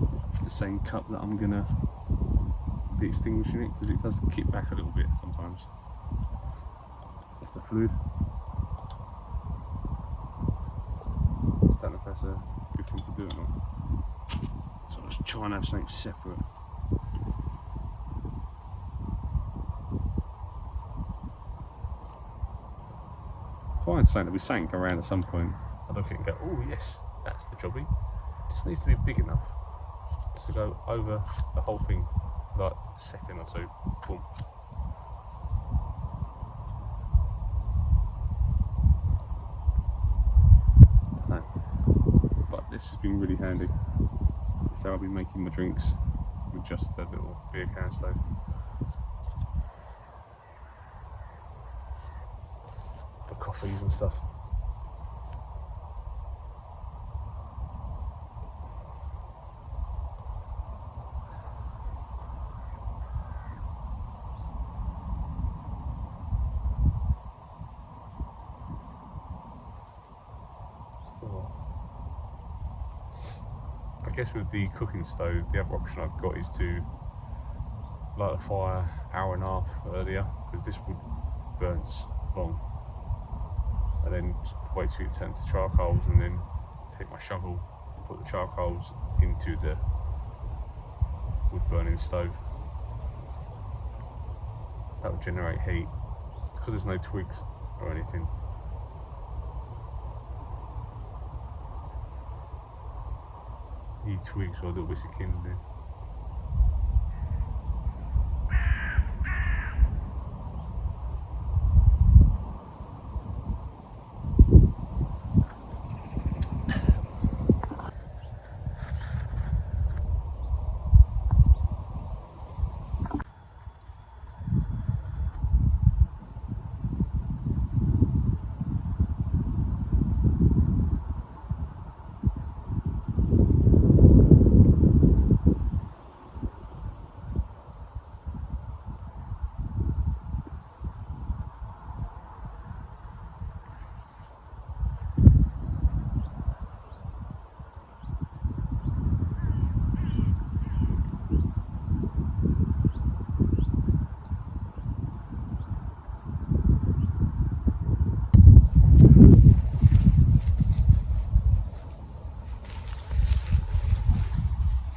with the same cup that I'm gonna be extinguishing it, because it does kick back a little bit sometimes off the fluid. I don't know if that's a good thing to do or not. So I was trying to have something separate. Find something that we sank around at some point. I look at it and go, oh yes, that's the jobby. This needs to be big enough to go over the whole thing for like a second or 2. Boom. No. But this has been really handy. So I'll be making my drinks with just a little beer can stove. For coffees and stuff. I guess with the cooking stove, the other option I've got is to light a fire hour and a half earlier, because this would burn long, and then just wait till it turns to charcoals, and then take my shovel and put the charcoals into the wood burning stove. That would generate heat, because there's no twigs or anything. Need twigs or a little bit of kindling.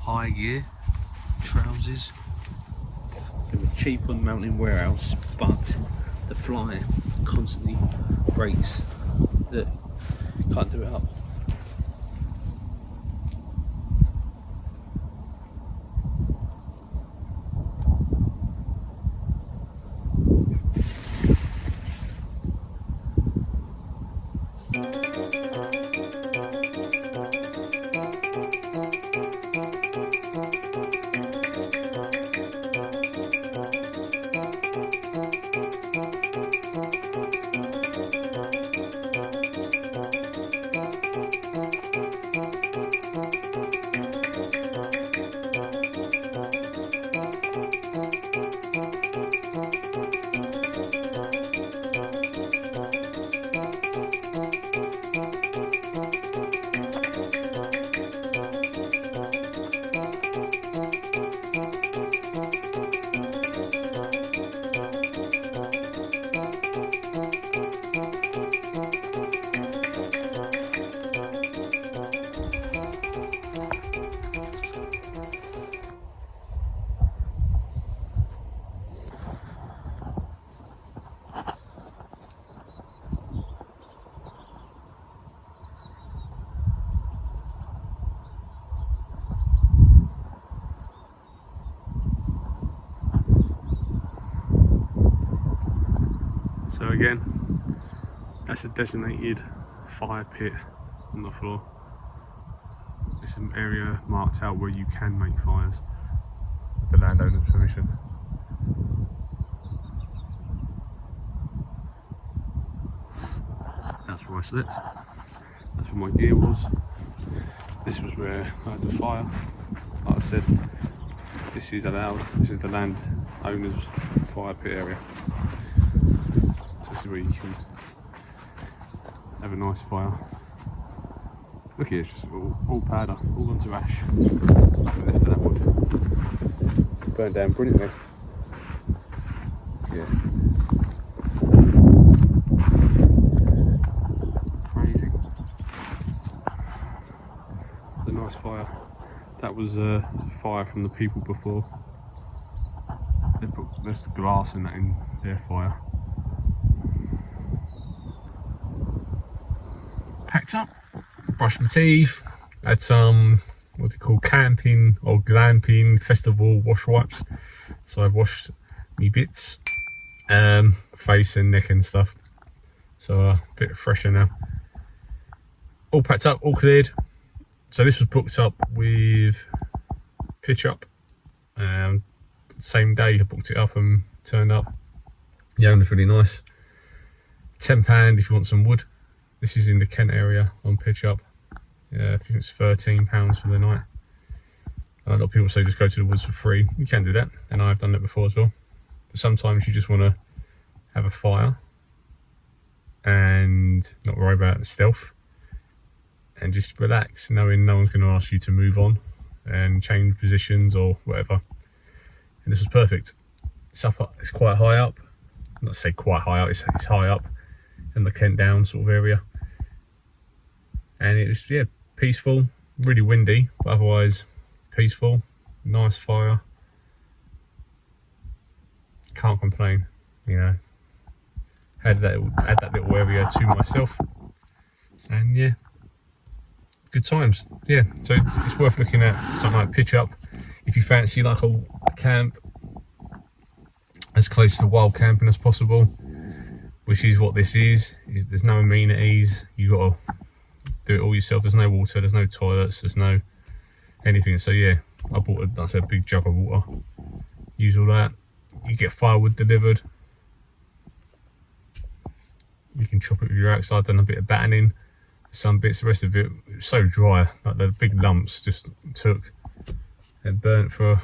High gear, trousers. They were cheap on Mountain Warehouse, but the fly constantly breaks. Look, can't do it up. So again, that's a designated fire pit on the floor. It's an area marked out where you can make fires with the landowner's permission. That's where I slept. That's where my gear was. This was where I had the fire. Like I said, this is allowed. This is the landowner's fire pit area. This is where you can have a nice fire. Look here, it's just all powder, all onto ash. There's nothing left of that wood. Burned down brilliantly. Yeah. Crazy. It's a nice fire. That was a fire from the people before. They put there's glass in that in their fire. Packed up, brushed my teeth, had some what's it called, camping or glamping festival wash wipes. So I've washed me bits, face and neck and stuff. So a bit fresher now. All packed up, all cleared. So this was booked up with Pitch Up. Same day I booked it up and turned up. The owner's really nice. £10 if you want some wood. This is in the Kent area on Pitch Up. I think it's £13 for the night. A lot of people say just go to the woods for free. You can do that, and I've done that before as well. But sometimes you just want to have a fire and not worry about the stealth and just relax, knowing no one's going to ask you to move on and change positions or whatever. And this was perfect. It's quite high up. Not say quite high up, it's high up in the Kent Down sort of area. And it was, yeah, peaceful, really windy, but otherwise peaceful, nice fire. Can't complain, you know. Had that little area to myself, and yeah, good times. Yeah, so it's worth looking at something like Pitch Up if you fancy like a camp as close to wild camping as possible, which is what this is. There's no amenities. You got to do it all yourself. There's no water, there's no toilets, there's no anything. So yeah, I bought a big jug of water. Use all that. You get firewood delivered. You can chop it with your axe. I've done a bit of battening, some bits. The rest of it was so dry, like the big lumps just took and burnt for a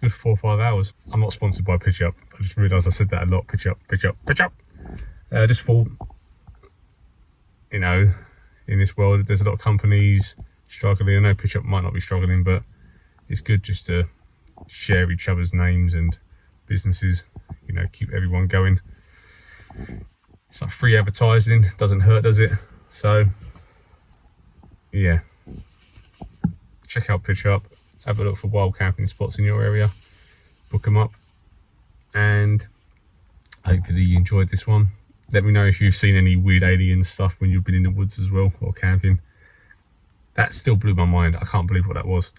good 4 or 5 hours. I'm not sponsored by Pitch Up. I just realised I said that a lot. Pitch Up, Pitch Up, Pitch Up. Just thought, you know, in this world there's a lot of companies struggling. I know Pitch Up might not be struggling, but it's good just to share each other's names and businesses, you know, keep everyone going. It's like free advertising, doesn't hurt, does it? So yeah, check out Pitch Up, have a look for wild camping spots in your area, book them up, and hopefully you enjoyed this one. Let me know if you've seen any weird alien stuff when you've been in the woods as well, or camping. That still blew my mind. I can't believe what that was.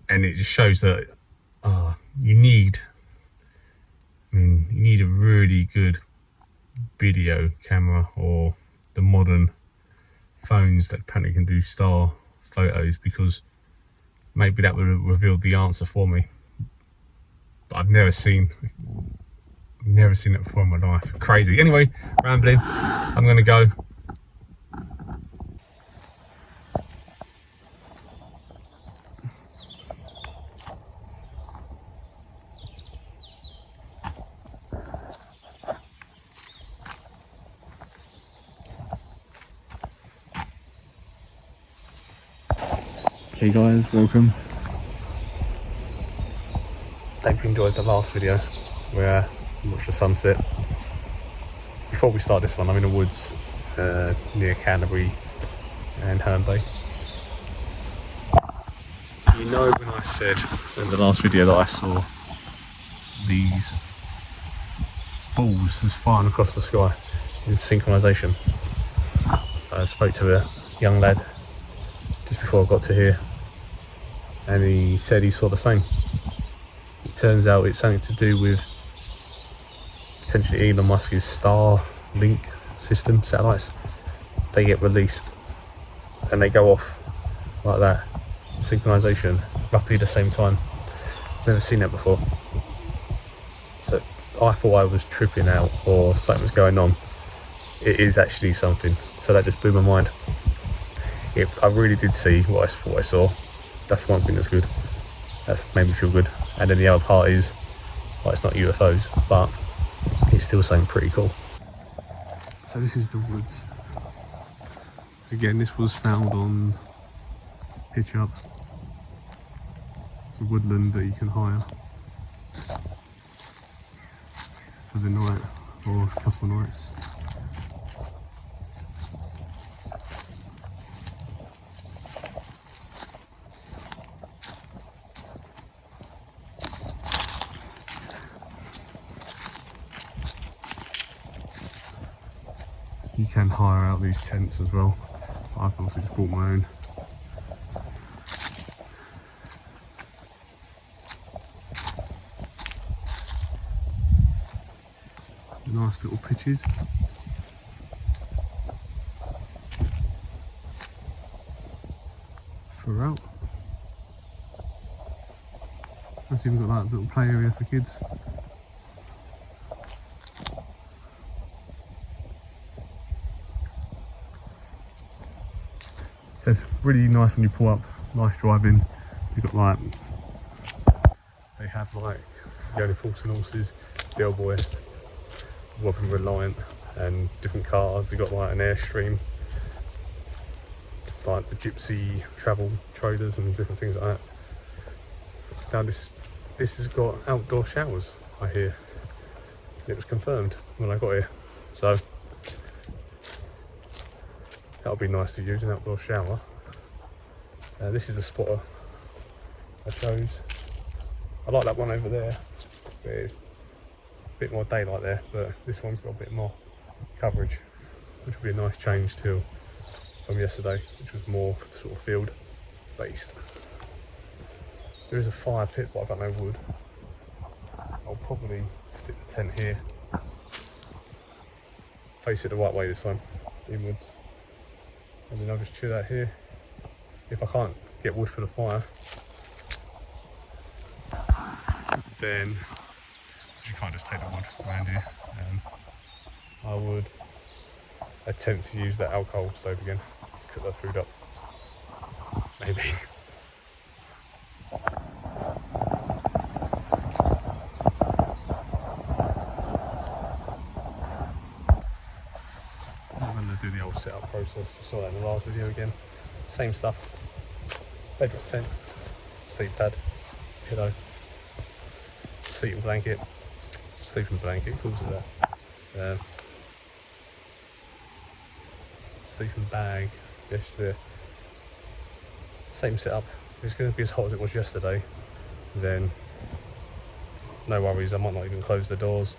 And it just shows that you need a really good video camera, or the modern phones that apparently can do star photos, because maybe that would have revealed the answer for me. But I've never seen it before in my life. Crazy. Anyway, rambling. I'm gonna go. Hey guys, welcome. Hope you enjoyed the last video where I watched the sunset. Before we start this one, I'm in the woods near Canterbury and Herne Bay. You know, when I said in the last video that I saw these balls just firing across the sky in synchronisation, I spoke to a young lad just before I got to here, and he said he saw the same. It turns out it's something to do with potentially Elon Musk's Starlink system satellites. They get released and they go off like that, synchronisation, roughly the same time. Never seen that before. So I thought I was tripping out or something was going on. It is actually something. So that just blew my mind. I really did see what I thought I saw. That's one thing that's good. That's made me feel good. And then the other part is, well, it's not UFOs, but it's still something pretty cool. So this is the woods. Again, this was found on Pitch Up. It's a woodland that you can hire for the night or a couple of nights. You can hire out these tents as well. I've also just bought my own. Nice little pitches. Throughout. I've even got that little play area for kids. It's really nice when you pull up, nice driving. You've got like, they have like the only Force and Horses, Bellboy, Robin Reliant, and different cars. You've got like an Airstream, like the Gypsy travel trailers and different things like that. Now this has got outdoor showers, I hear. It was confirmed when I got here, so that'll be nice to use, an outdoor shower. This is the spotter I chose. I like that one over there, but it's a bit more daylight there, but this one's got a bit more coverage, which will be a nice change too from yesterday, which was more sort of field based. There is a fire pit, but I've got no wood. I'll probably stick the tent here, face it the right way this time, inwards. And then I'll just chill out here. If I can't get wood for the fire, then you can't just take the wood around here. I would attempt to use that alcohol stove again to cook that food up. Maybe. I'm going to do the old setup process. You saw that in the last video again. Same stuff. Bedrock tent, sleep pad, pillow, sleeping blanket, calls it that. Sleeping bag, just the same setup. If it's going to be as hot as it was yesterday, then no worries, I might not even close the doors.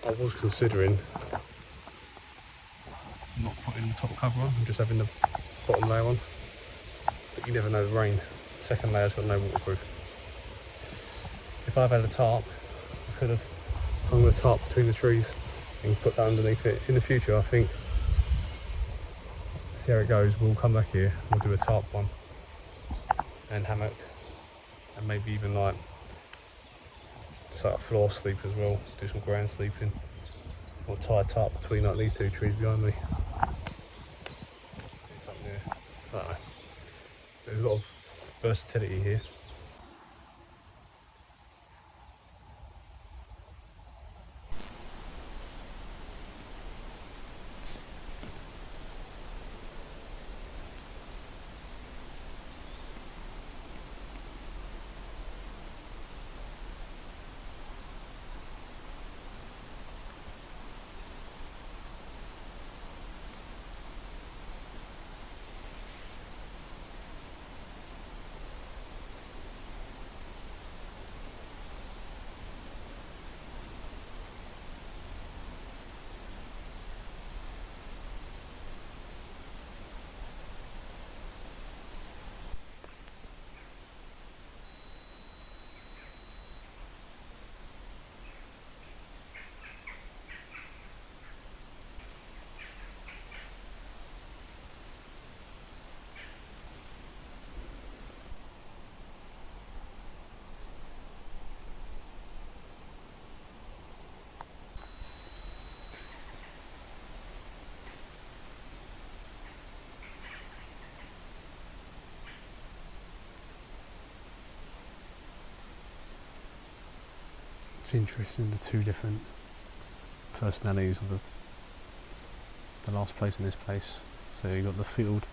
I was considering not putting the top cover on and just having the bottom layer on, but you never know the rain. The second layer's got no waterproof. If I've had a tarp, I could have hung the tarp between the trees and put that underneath it. In the future, I think, see how it goes, we'll come back here, we'll do a tarp one and hammock, and maybe even like just like a floor sleep as well, do some ground sleeping, or tie a tarp between like these two trees behind me. It's up there. I don't know. There's a lot of versatility here. It's interesting, the two different personalities of the last place and this place. So you got the field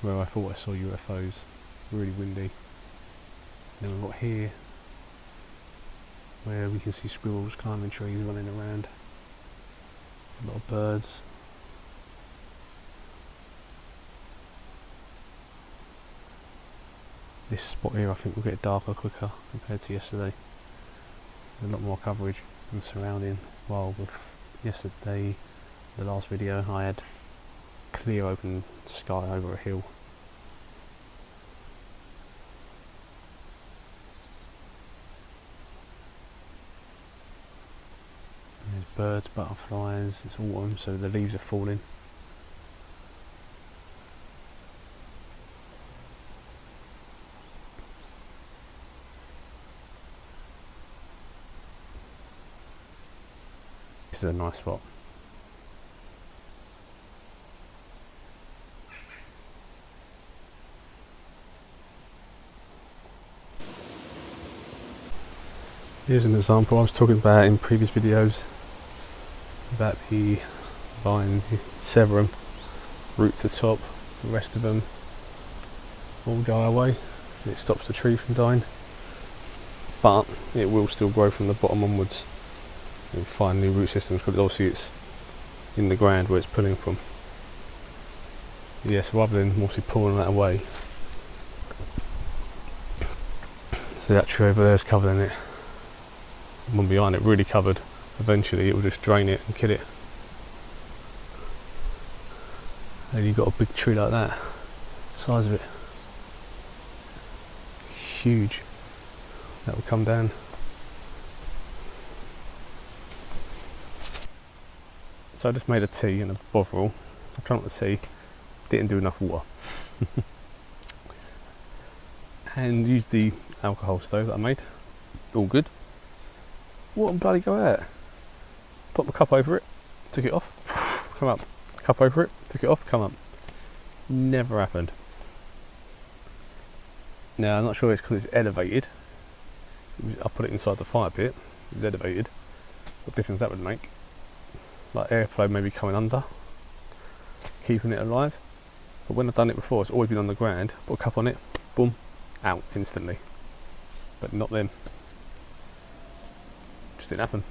where I thought I saw UFOs, really windy. And then we've got here where we can see squirrels climbing trees, running around. A lot of birds. This spot here I think will get darker quicker compared to yesterday. A lot more coverage and surrounding, while with yesterday, the last video, I had clear open sky over a hill. And there's birds, butterflies, it's autumn so the leaves are falling. This is a nice spot. Here's an example I was talking about in previous videos about the vines. You sever them, root to top, the rest of them all die away. It stops the tree from dying, but it will still grow from the bottom onwards and find new root systems, because obviously it's in the ground where it's pulling from. Yes, rather than mostly pulling that away. So that tree over there is covered in it. One behind it really covered. Eventually it will just drain it and kill it. And you've got a big tree like that, size of it, huge, that will come down. So I just made a tea in a Bovril. I tried not to tea, didn't do enough water. And used the alcohol stove that I made. All good. What a bloody go at? Put my cup over it, took it off, come up. Cup over it, took it off, come up. Never happened. Now I'm not sure it's because it's elevated. I put it inside the fire pit, it was elevated. What difference that would make? Like airflow maybe coming under, keeping it alive. But when I've done it before, it's always been on the ground, put a cup on it, boom, out instantly. But not then. Just didn't happen.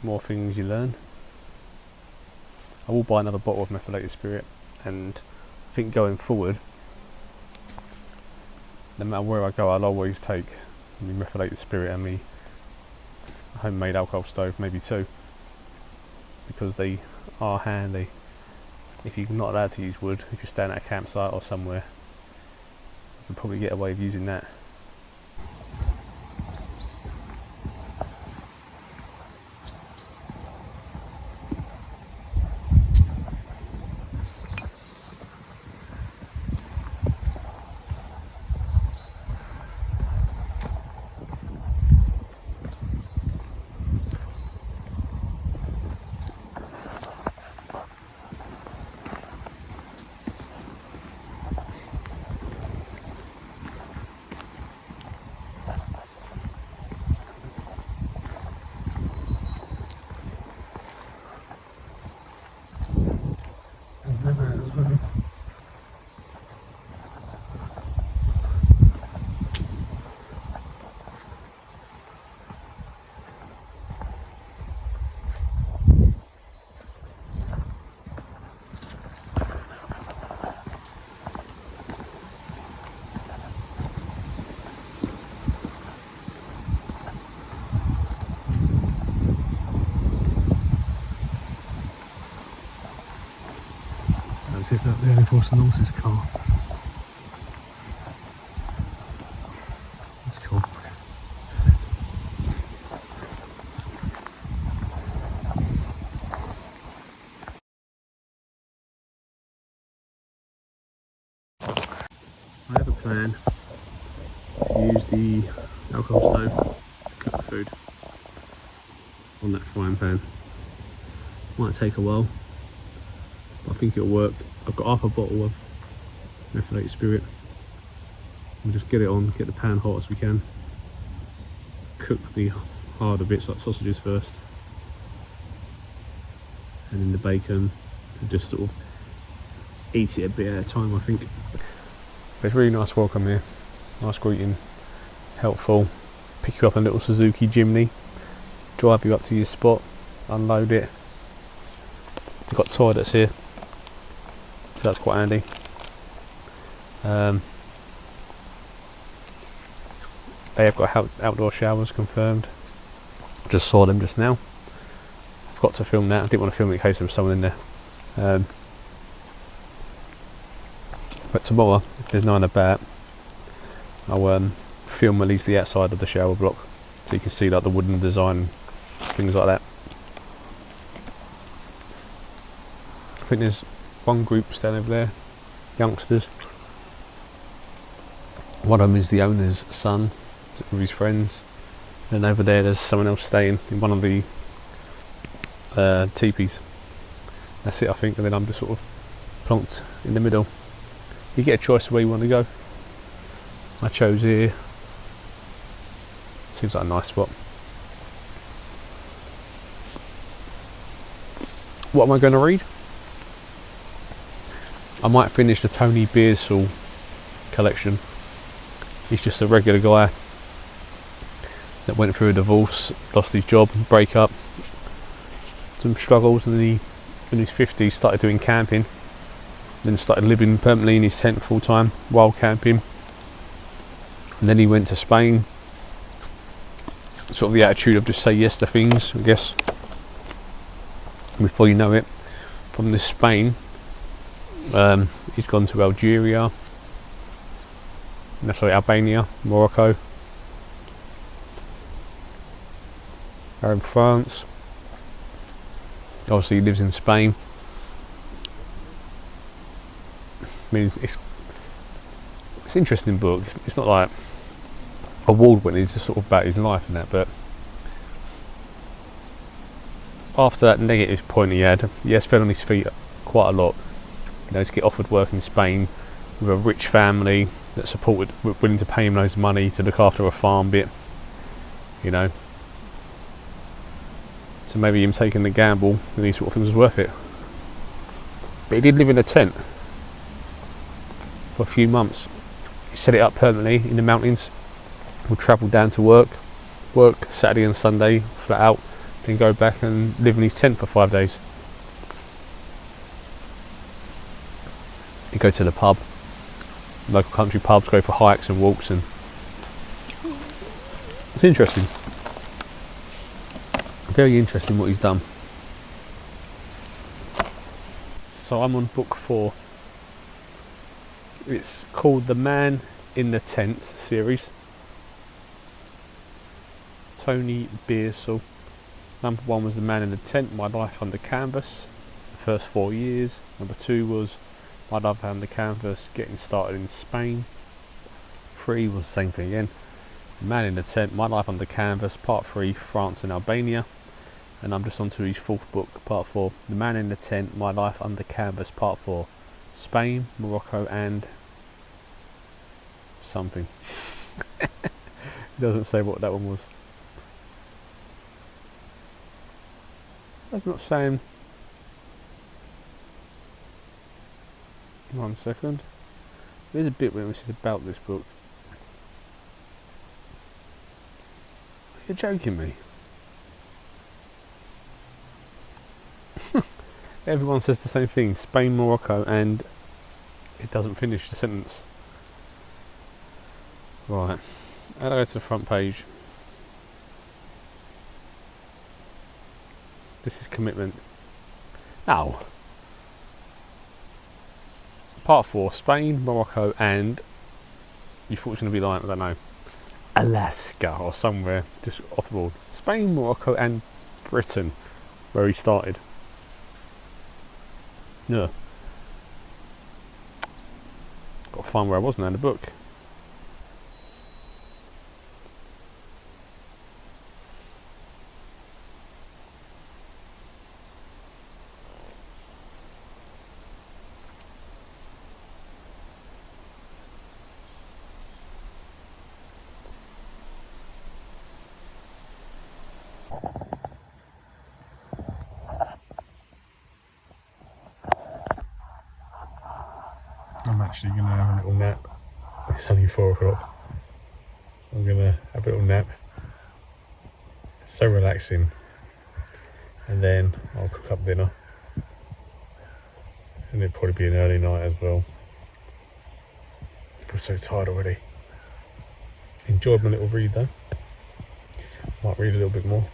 More things you learn. I will buy another bottle of methylated spirit, and I think going forward, no matter where I go, I'll always take my methylated spirit and my homemade alcohol stove, maybe 2, because they are handy. If you're not allowed to use wood, if you're staying at a campsite or somewhere, you can probably get away with using that. That's it, that there before Shinnosuke's car. That's cool. I have a plan to use the alcohol stove to cook food on that frying pan. Might take a while, but I think it'll work. I've got half a bottle of methylated spirit. We'll just get it on, get the pan hot as we can. Cook the harder bits like sausages first, and then the bacon, and just sort of eat it a bit at a time, I think. It's really nice welcome here, nice greeting, helpful. Pick you up in a little Suzuki Jimny, drive you up to your spot, unload it. We've got toilets here, so that's quite handy. They have got outdoor showers confirmed. Just saw them just now. Forgot to film that. I didn't want to film it in case there was someone in there. But tomorrow, if there's no one about, I'll film at least the outside of the shower block, so you can see like the wooden design and things like that. I think there's one group standing over there, youngsters. One of them is the owner's son with his friends, and over there there's someone else staying in one of the teepees. That's it, I think, and then I'm just sort of plonked in the middle. You get a choice of where you want to go. I chose here. Seems like a nice spot. What am I going to read? I might finish the Tony Beersall collection. He's just a regular guy that went through a divorce, lost his job, break up, some struggles, and then he, in his 50s, started doing camping, then started living permanently in his tent full time, wild camping, and then he went to Spain. Sort of the attitude of just say yes to things, I guess. Before you know it, from this Spain, he's gone to Algeria, no, sorry, Albania, Morocco, or in France. Obviously he lives in Spain. I mean, it's an interesting book. It's not like award-winning, it's just sort of about his life and that, but after that negative point he has fell on his feet quite a lot. You know, to get offered work in Spain with a rich family that supported, were willing to pay him loads of money to look after a farm bit, you know. So maybe him taking the gamble and these sort of things was worth it. But he did live in a tent for a few months. He set it up permanently in the mountains, would travel down to work Saturday and Sunday flat out, then go back and live in his tent for 5 days. He'd go to the pub, local country pubs, go for hikes and walks, and it's interesting. Very interesting what he's done. So I'm on book 4. It's called The Man in the Tent series. Tony Beersall. Number 1 was The Man in the Tent, My Life Under Canvas, the first 4 years. Number 2 was My Life Under Canvas, Getting Started in Spain. 3 was the same thing again. The Man in the Tent, My Life Under Canvas, Part 3, France and Albania. And I'm just on to his 4th book, Part 4. The Man in the Tent, My Life Under Canvas, Part 4. Spain, Morocco and something. It doesn't say what that one was. That's not saying. One second. There's a bit where this is about this book. You're joking me. Everyone says the same thing. Spain, Morocco, and it doesn't finish the sentence. Right. I'll go to the front page. This is commitment. Now, Part 4, Spain, Morocco, and you thought it was going to be like, I don't know, Alaska or somewhere just off the board. Spain, Morocco, and Britain, where he started. Yeah. Got to find where I was now in the book. I'm actually going to have a little nap. It's only 4 o'clock. I'm going to have a little nap. It's so relaxing. And then I'll cook up dinner. And it'll probably be an early night as well. I'm so tired already. Enjoyed my little read though. Might read a little bit more.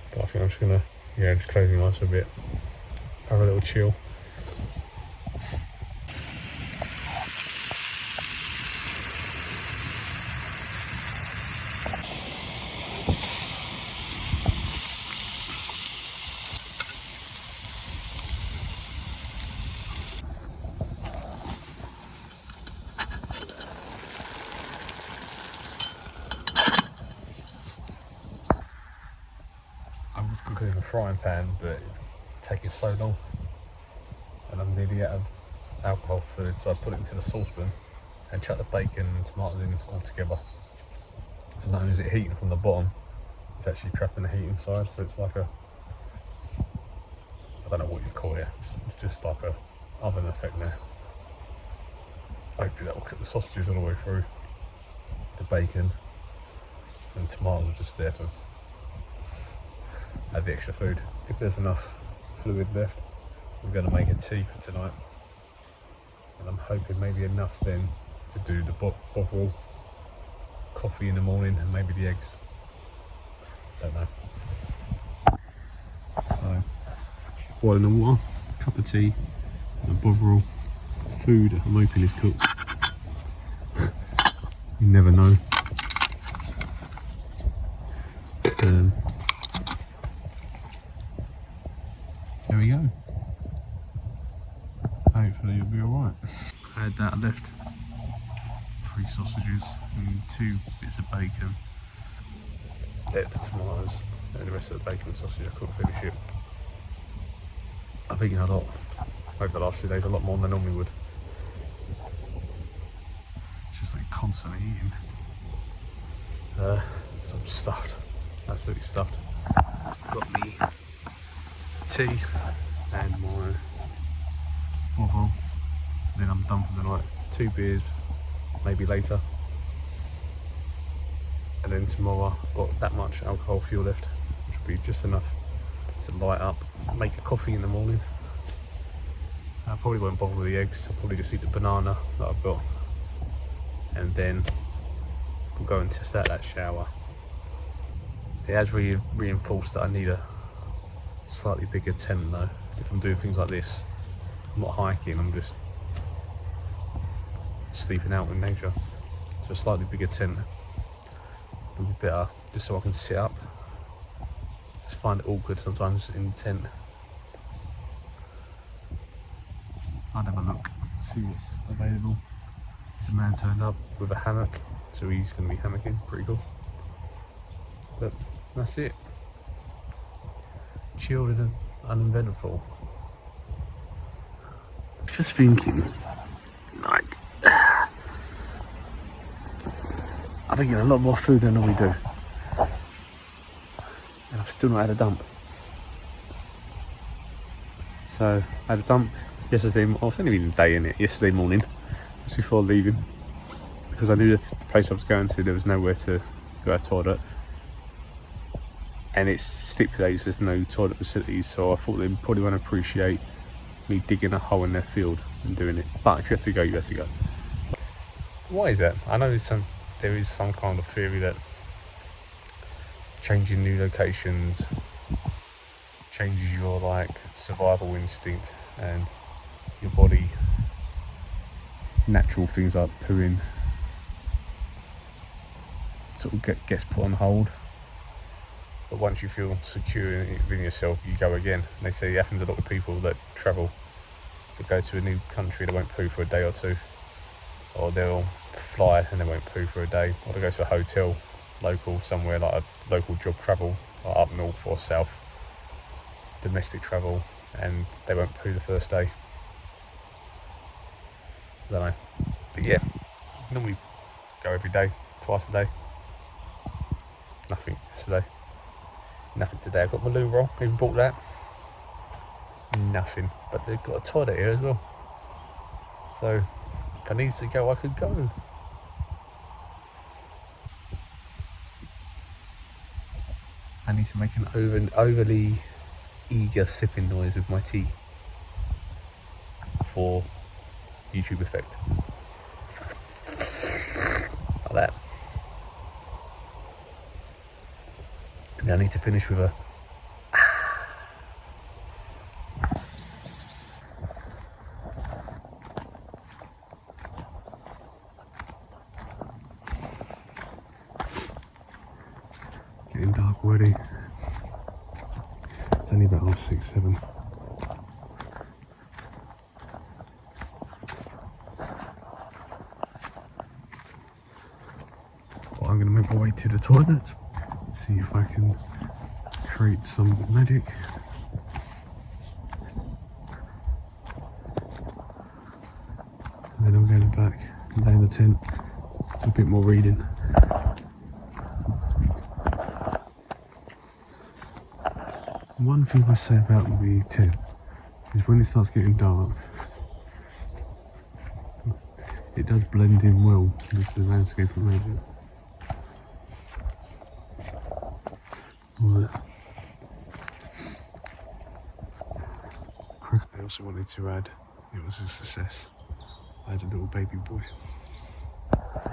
But I think I'm just going to, just close my eyes for a bit. Have a little chill. Cooking in a frying pan, but it's taking so long and I'm nearly out of alcohol for it, so I put it into the saucepan and chuck the bacon and tomatoes in all together. So not only is it heating from the bottom, it's actually trapping the heat inside, so it's like a, I don't know what you call it, it's just like a oven effect now. Hopefully that will cook the sausages all the way through. The bacon and tomatoes are just there for the extra food. If there's enough fluid left, we're going to make a tea for tonight, and I'm hoping maybe enough then to do the Bovril coffee in the morning and maybe the eggs. Don't know. So boiling the water, cup of tea, and a Bovril food I'm hoping is cooked. You never know. There we go. Hopefully it'll be alright. I had that left. 3 sausages and 2 bits of bacon. There, the tomatoes and the rest of the bacon and sausage. I couldn't finish it. I've eaten a lot over the last 2 days, a lot more than I normally would. It's just like constantly eating. So I'm stuffed, absolutely stuffed. Got me tea and my Bovril, then I'm done for the night. 2 beers, maybe later, and then tomorrow I've got that much alcohol fuel left, which will be just enough to light up, make a coffee in the morning. I probably won't bother with the eggs, I'll probably just eat the banana that I've got, and then we'll go and test out that shower. It has reinforced that I need a Slightly bigger tent though. If I'm doing things like this, I'm not hiking, I'm just sleeping out in nature. So a slightly bigger tent would be better, just so I can sit up. Just find it awkward sometimes in the tent. I'd have a look, see what's available. There's a man turned up with a hammock, so he's going to be hammocking, pretty cool. But that's it. Chilled and uneventful. Just thinking, like, I've eaten a lot more food than I normally do. And I've still not had a dump. So I had a dump yesterday, I was only been a day in it, yesterday morning, just before leaving. Because I knew the place I was going to, there was nowhere to go to the toilet. And it stipulates there's no toilet facilities, so I thought they probably won't appreciate me digging a hole in their field and doing it. But if you have to go, you have to go. Why is that? I know there is some kind of theory that changing new locations changes your like survival instinct, and your body, natural things like pooing sort of gets put on hold. But once you feel secure within yourself, you go again. And they say it happens a lot with people that travel, that go to a new country, they won't poo for a day or two. Or they'll fly and they won't poo for a day. Or they go to a hotel, local, somewhere like a local job travel, like up north or south, domestic travel, and they won't poo the first day. I don't know. But yeah, normally go every day, twice a day. Nothing yesterday. Nothing today. I've got my loo roll, even bought that. Nothing. But they've got a toilet here as well. So if I needed to go, I could go. I need to make an overly eager sipping noise with my tea for YouTube effect. Like that. And I need to finish with a getting dark already. It's only about 6:30, 7. Well, I'm going to make my way to the toilet, see if I can create some magic. And then I'm going back, lay in the tent, do a bit more reading. One thing I say about the tent is when it starts getting dark, it does blend in well with the landscape around it. Right. I also wanted to add, it was a success, I had a little baby boy.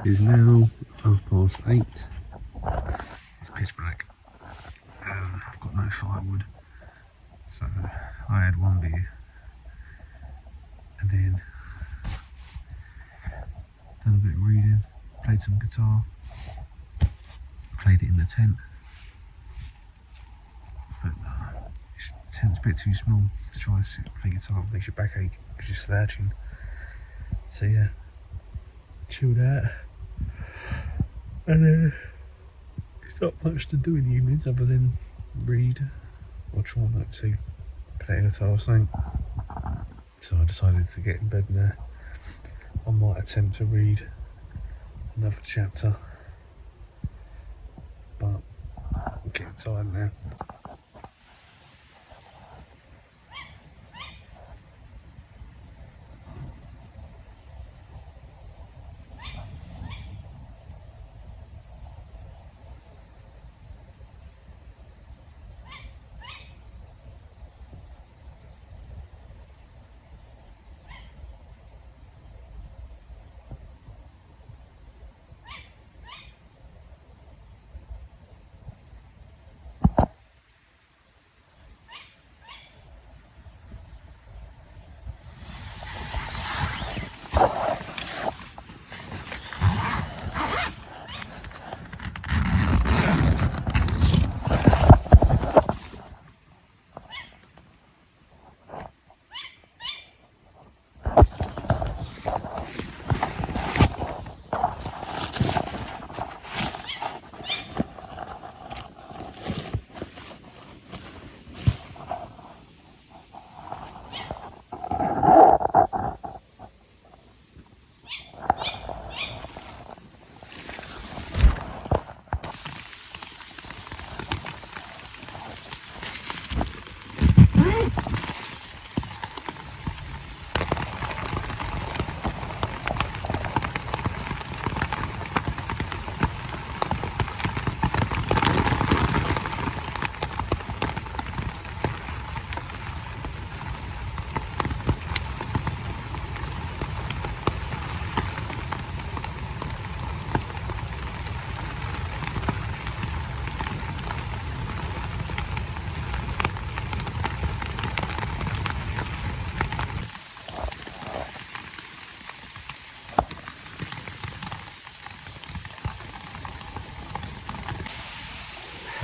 It is now 8:30. It's pitch black. I've got no firewood, so I had one beer and then done a bit of reading, played some guitar, played it in the tent, but the tent's a bit too small to try and sit and play guitar, it makes your back ache because you're slouching. So yeah, chilled out, and then there's not much to do in the evenings other than read or try and like see, play a guitar or something. So I decided to get in bed now. I might attempt to read another chapter, but I'm getting tired now.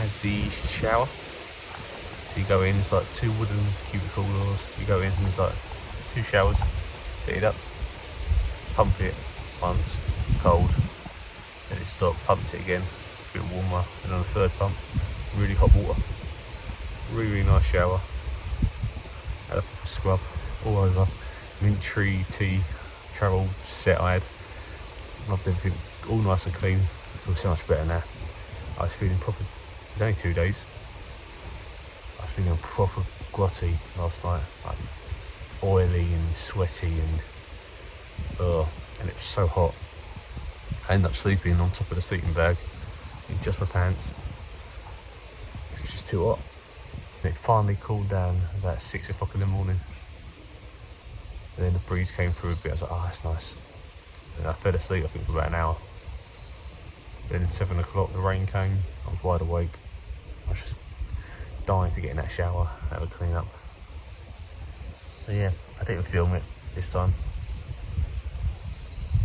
had the shower. So you go in, it's like 2 wooden cubicle doors. You go in and there's like 2 showers, fitted up. Pump it once, cold, then it stopped, pumped it again, a bit warmer, and on the 3rd pump, really hot water. Really nice shower. Had a scrub all over. Mint tree, tea, travel set I had. Loved everything, all nice and clean. I feel so much better now. I was feeling proper, it was only 2 days. I was feeling proper grotty last night, like oily and sweaty and and it was so hot. I ended up sleeping on top of the sleeping bag in just my pants. It was just too hot. And it finally cooled down about 6 o'clock in the morning. And then the breeze came through a bit. I was like, oh, that's nice. And I fell asleep, I think, for about an hour. Then at 7 o'clock, the rain came. I was wide awake. I was just dying to get in that shower, have a clean up. So yeah, I didn't film it this time.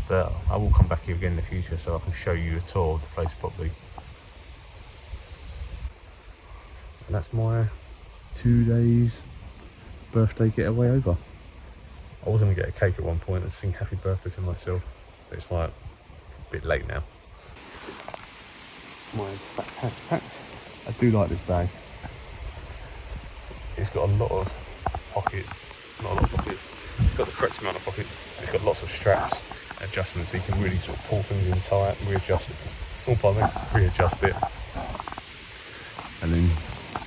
But I will come back here again in the future so I can show you a tour of the place properly. And that's my 2 days birthday getaway over. I was going to get a cake at one point and sing happy birthday to myself, but it's like a bit late now. My backpack's packed. I do like this bag. It's got a lot of pockets, not a lot of pockets. It's got the correct amount of pockets. It's got lots of straps, adjustments, so you can really sort of pull things in tight and readjust it. Oh, pardon me, readjust it. And then,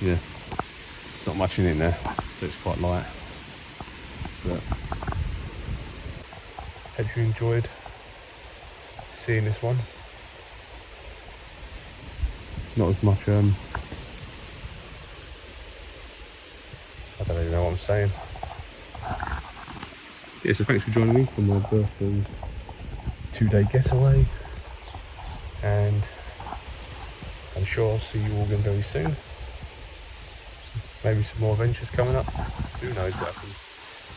yeah, it's not much in it now, so it's quite light. But hope you enjoyed seeing this one. Not as much, I don't even know what I'm saying. Yeah, so thanks for joining me for my birthday 2-day getaway, and I'm sure I'll see you all again very soon. Maybe some more adventures coming up, who knows what happens.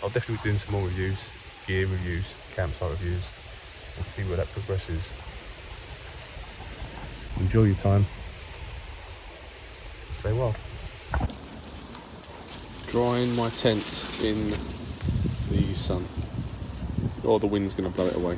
I'll definitely be doing some more reviews, gear reviews, campsite reviews, and see where that progresses. Enjoy your time, stay well. Drying my tent in the sun, or the wind's going to blow it away.